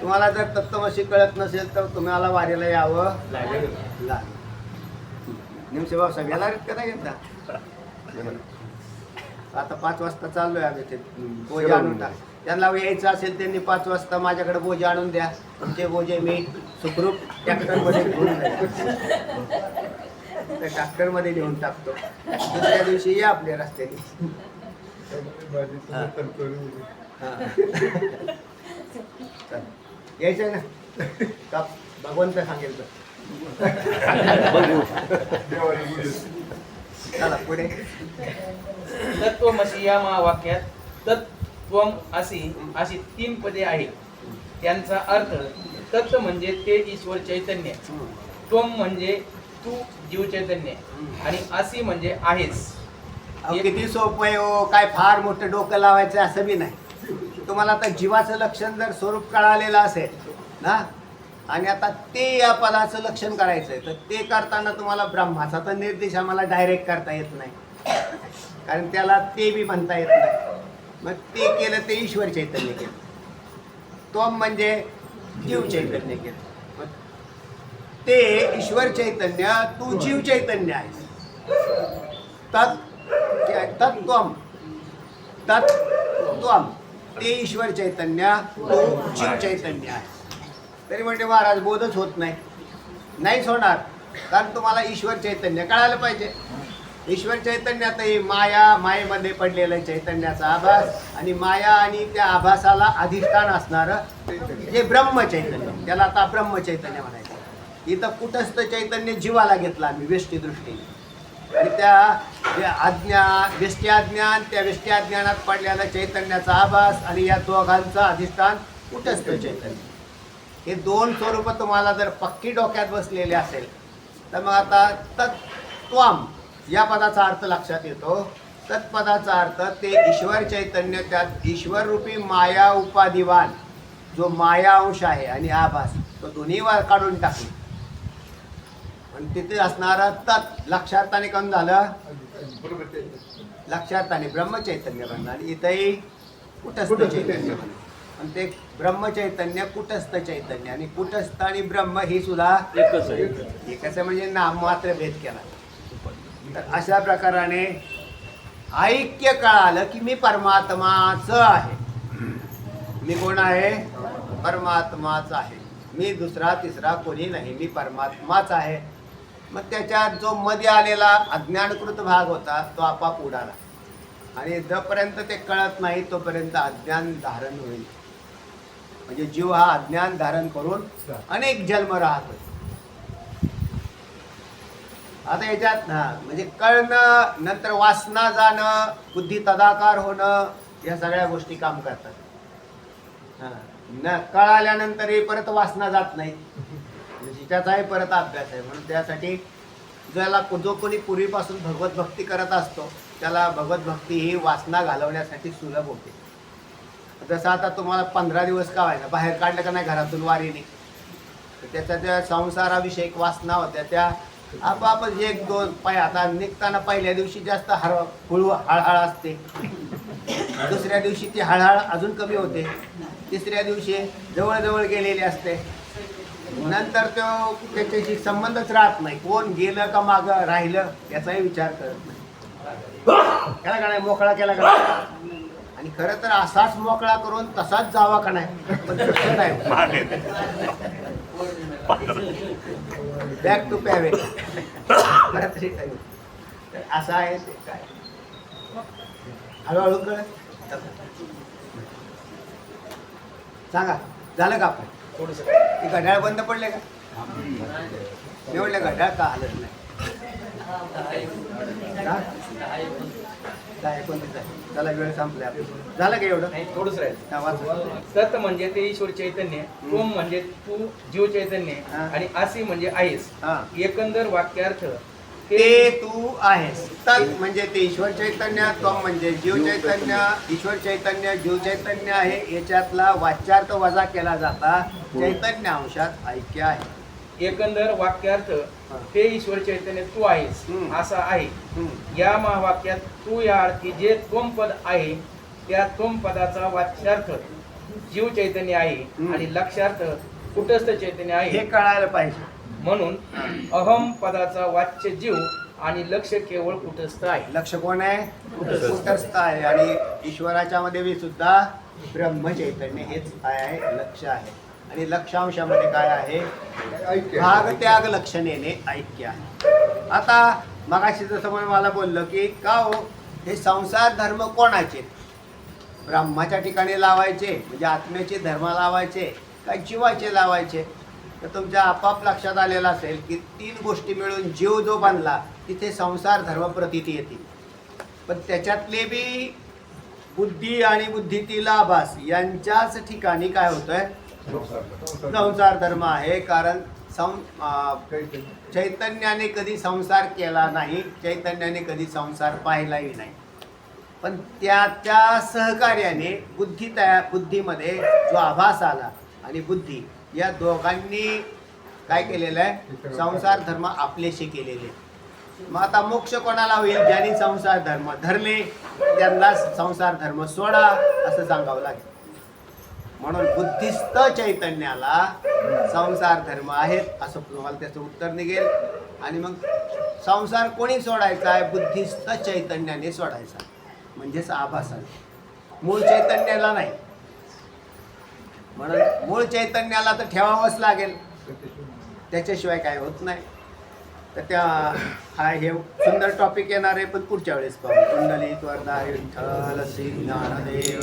तुम्हाला जर तत्त्वमसी कळत नसेल तर तुम्हाला वारीला यावं लागेल. निमशेबाब सगळ्याला कदा घेतला. आता 5 वाजता चाललोय आम्ही, ते बोजे आणून टाक. त्यांना यायचं असेल त्यांनी 5 वाजता माझ्याकडे बोजे आणून द्या. तुमचे बोजे मी सुखरूप ट्रॅक्टरमध्ये घेऊन त्या ट्रॅक्टरमध्ये नेऊन टाकतो. दुसऱ्या दिवशी या आपल्या रस्त्याने. यायचं ना का भगवंत सांगेल तर. चला पुढे. तत्वमसी या महावाक्यात तत्त्वम अशी 3 पदे आहेत. त्यांचा अर्थ तत्व म्हणजे ते ईश्वर चैतन्य, त्वम म्हणजे तू जीव चैतन्य आणि असी म्हणजे आहेस. किती सोपं आहे हो, काय फार मोठं डोकं लावायचं असं बी नाही. तुम्हाला आता जीवाचं लक्षण जर स्वरूप कळालेलं असेल ना, आणि आता ते या पदाचं लक्षण करायचं आहे, तर ते करताना तुम्हाला ब्रह्माचा तर निर्देश आम्हाला डायरेक्ट करता येत नाही, कारण त्याला ते बी म्हणता येत नाही. मग ते केलं ते ईश्वर चैतन्य केलं. तो म्हणजे जीव चैतन्य केलं. मग ते ईश्वर चैतन्य, तू जीव चैतन्य आहेस. तत्त्वम ते ईश्वर चैतन्य, तो जीव चैतन्य आहे. तरी म्हणजे महाराज बोधच होत नाही, नाहीच होणार, कारण तुम्हाला ईश्वर चैतन्य कळायला पाहिजे. ईश्वर चैतन्यात मायेमध्ये पडलेलं चैतन्याचा आभास आणि माया आणि त्या आभासाला अधिष्ठान असणारं जे ब्रह्मचैतन्य, त्याला आता ब्रह्मचैतन्य म्हणायचं. इथं कुटस्थ चैतन्य जीवाला घेतला आम्ही व्यष्टी दृष्टीने, आणि त्या व्यष्टी अज्ञान, त्या व्यष्टी अज्ञानात पडलेला चैतन्याचा आभास आणि या दोघांचं अधिष्ठान कुटस्थ चैतन्य. हे 2 स्वरूप तुम्हाला जर पक्की डोक्यात बसलेले असेल तर मग आता तत्त्वम या पदाचा अर्थ लक्षात येतो. तत्पदाचा अर्थ ते ईश्वर चैतन्य, त्यात ईश्वर रूपी माया उपाधिवान जो माया अंश आहे आणि आभास, तो दोन्ही काढून टाकले. आणि तिथे असणारा तत् लक्षार्थाने कम झालं, लक्षार्थाने ब्रह्मचैतन्य बनलं. आणि इथंही कुटस्थ चैतन्य बनलं. आणि ते ब्रह्मचैतन्य कुटस्थ चैतन्य, आणि कुटस्थ आणि ब्रह्म ही सुद्धा एकच आहे. एकच आहे, म्हणजे नाम मात्र भेद केला. तर अशा प्रकाराने ऐक्य कळालं की मी परमात्माच आहे. मी कोण आहे? परमात्माच आहे. मी दुसरा तिसरा कोणी नाही, मी परमात्माच आहे. मग त्याच्यात जो मध्ये आलेला अज्ञानकृत भाग होता तो आपाप उडाला. आणि जोपर्यंत ते कळत नाही तोपर्यंत अज्ञान धारण होईल. म्हणजे जीव हा अज्ञान धारण करून अनेक जन्म राहतो. आता याच्यात म्हणजे कळणं, नंतर वासना जाणं, बुद्धी तदाकार होणं, या सगळ्या गोष्टी काम करतात. न कळाल्यानंतरही परत वासना जात नाही, म्हणजे त्याचाही परत अभ्यास आहे. म्हणून त्यासाठी ज्याला जो कोणी पूर्वीपासून भगवत भक्ती करत असतो त्याला भगवत भक्ती ही वासना घालवण्यासाठी सुलभ होते. जसं आता तुम्हाला 15 दिवस का व्हायला बाहेर काढलं का नाही घरातून वारीने, तर त्याच्या त्या संसाराविषयक वासना होत्या त्या आपापच एक दोन पाय. आता निघताना पहिल्या दिवशी जास्त हळहळ असते, दुसऱ्या दिवशी ती हळहळ अजून कमी होते, तिसऱ्या दिवशी जवळजवळ गेलेली असते. नंतर तो त्याच्याशी संबंधच राहत नाही. कोण गेलं का मागं राहिलं याचाही विचार करत नाही. केला का नाही मोकळा केला का नाही? आणि खरं तर असाच मोकळा करून तसाच जावा का नाही, पण तसं नाही. बॅक टू पॅवे असं आहे ते. काय हळूहळू कळत सांगा. झालं का आपण? थोडस ते घड्याळ बंद पडले का? मी म्हणलं घड्याळ का हलत नाही? का? काय 29 आहे. त्याला वेळ संपला. झालं का एवढं? नाही, थोडंच राहील. हा, वाचा. तत् म्हणजे ते ईश्वर चैतन्य, त्वम म्हणजे तू जीव चैतन्य, हा. आणि आसी म्हणजे आहेस. हा. एकंदर वाक्यार्थ ते तू आहेस. तत् म्हणजे ते ईश्वर चैतन्य, त्वम म्हणजे जीव चैतन्य. ईश्वर चैतन्य जीव चैतन्य आहे. याच्यातला वाच्यार्थ वजा केला जाता चैतन्य अंशात ऐक्य आहे. एकंदर वाक्यार्थ ते ईश्वर चैतन्य तू आहेस असा आहे. या महावाक्यात तू या अर्थी जे त्वम पद आहे त्या त्वम पदाचा वाच्यार्थ जीव चैतन्य आहे आणि लक्ष्यार्थ कुटस्थ चैतन्य आहे हे कळायला पाहिजे. म्हणून अहम पदाचा वाच्य जीव आणि लक्ष केवळ कुटस्थ आहे. लक्ष कोण आहे? कुटस्थ आहे. आणि ईश्वराच्या मध्ये बी सुद्धा ब्रह्म चैतन्य हेच काय आहे? लक्ष आहे. आणि लक्षांशामध्ये काय आहे? भाग त्याग लक्षणेने ऐक्य आहे. आता मगाशी जसं मला बोललं की का हो हे संसार धर्म कोणाचे? ब्रह्माच्या ठिकाणी लावायचे म्हणजे आत्म्याचे धर्म लावायचे का जीवाचे लावायचे? तर तुमच्या आपाप लक्षात आलेलं असेल की 3 गोष्टी मिळून जीव जो बांधला तिथे संसार धर्म प्रतीती येते. पण त्याच्यातले बी बुद्धी आणि बुद्धीतील आभास यांच्याच ठिकाणी काय होतंय? संसार धर्म आहे. कारण चैतन्याने कधी संसार केला नाही, चैतन्याने कधी संसार पाहिलाही नाही. पण त्या सहकार्याने बुद्धीमध्ये जो आभास आला आणि बुद्धी या दोघांनी काय केलेलं आहे? संसार धर्म आपलेशी केलेले. मग आता मोक्ष कोणाला होईल? ज्यांनी संसार धर्म धरले त्यांना संसार धर्म सोडा असं सांगावं लागेल. म्हणून बुद्धिस्थ चैतन्याला संसार धर्म आहेत असं तुम्हाला त्याचं उत्तर निघेल. आणि मग संसार कोणी सोडायचा आहे? बुद्धिस्थ चैतन्याने सोडायचा, म्हणजेच आभासाने, मूळ चैतन्याला नाही. म्हणून मूळ चैतन्याला तर ठेवावंच लागेल, त्याच्याशिवाय काय होत नाही. तर हे सुंदर टॉपिक येणार आहे, पण पुढच्या वेळेस पाहू. कुंडली वरदा विठ्ठल श्री ज्ञानदेव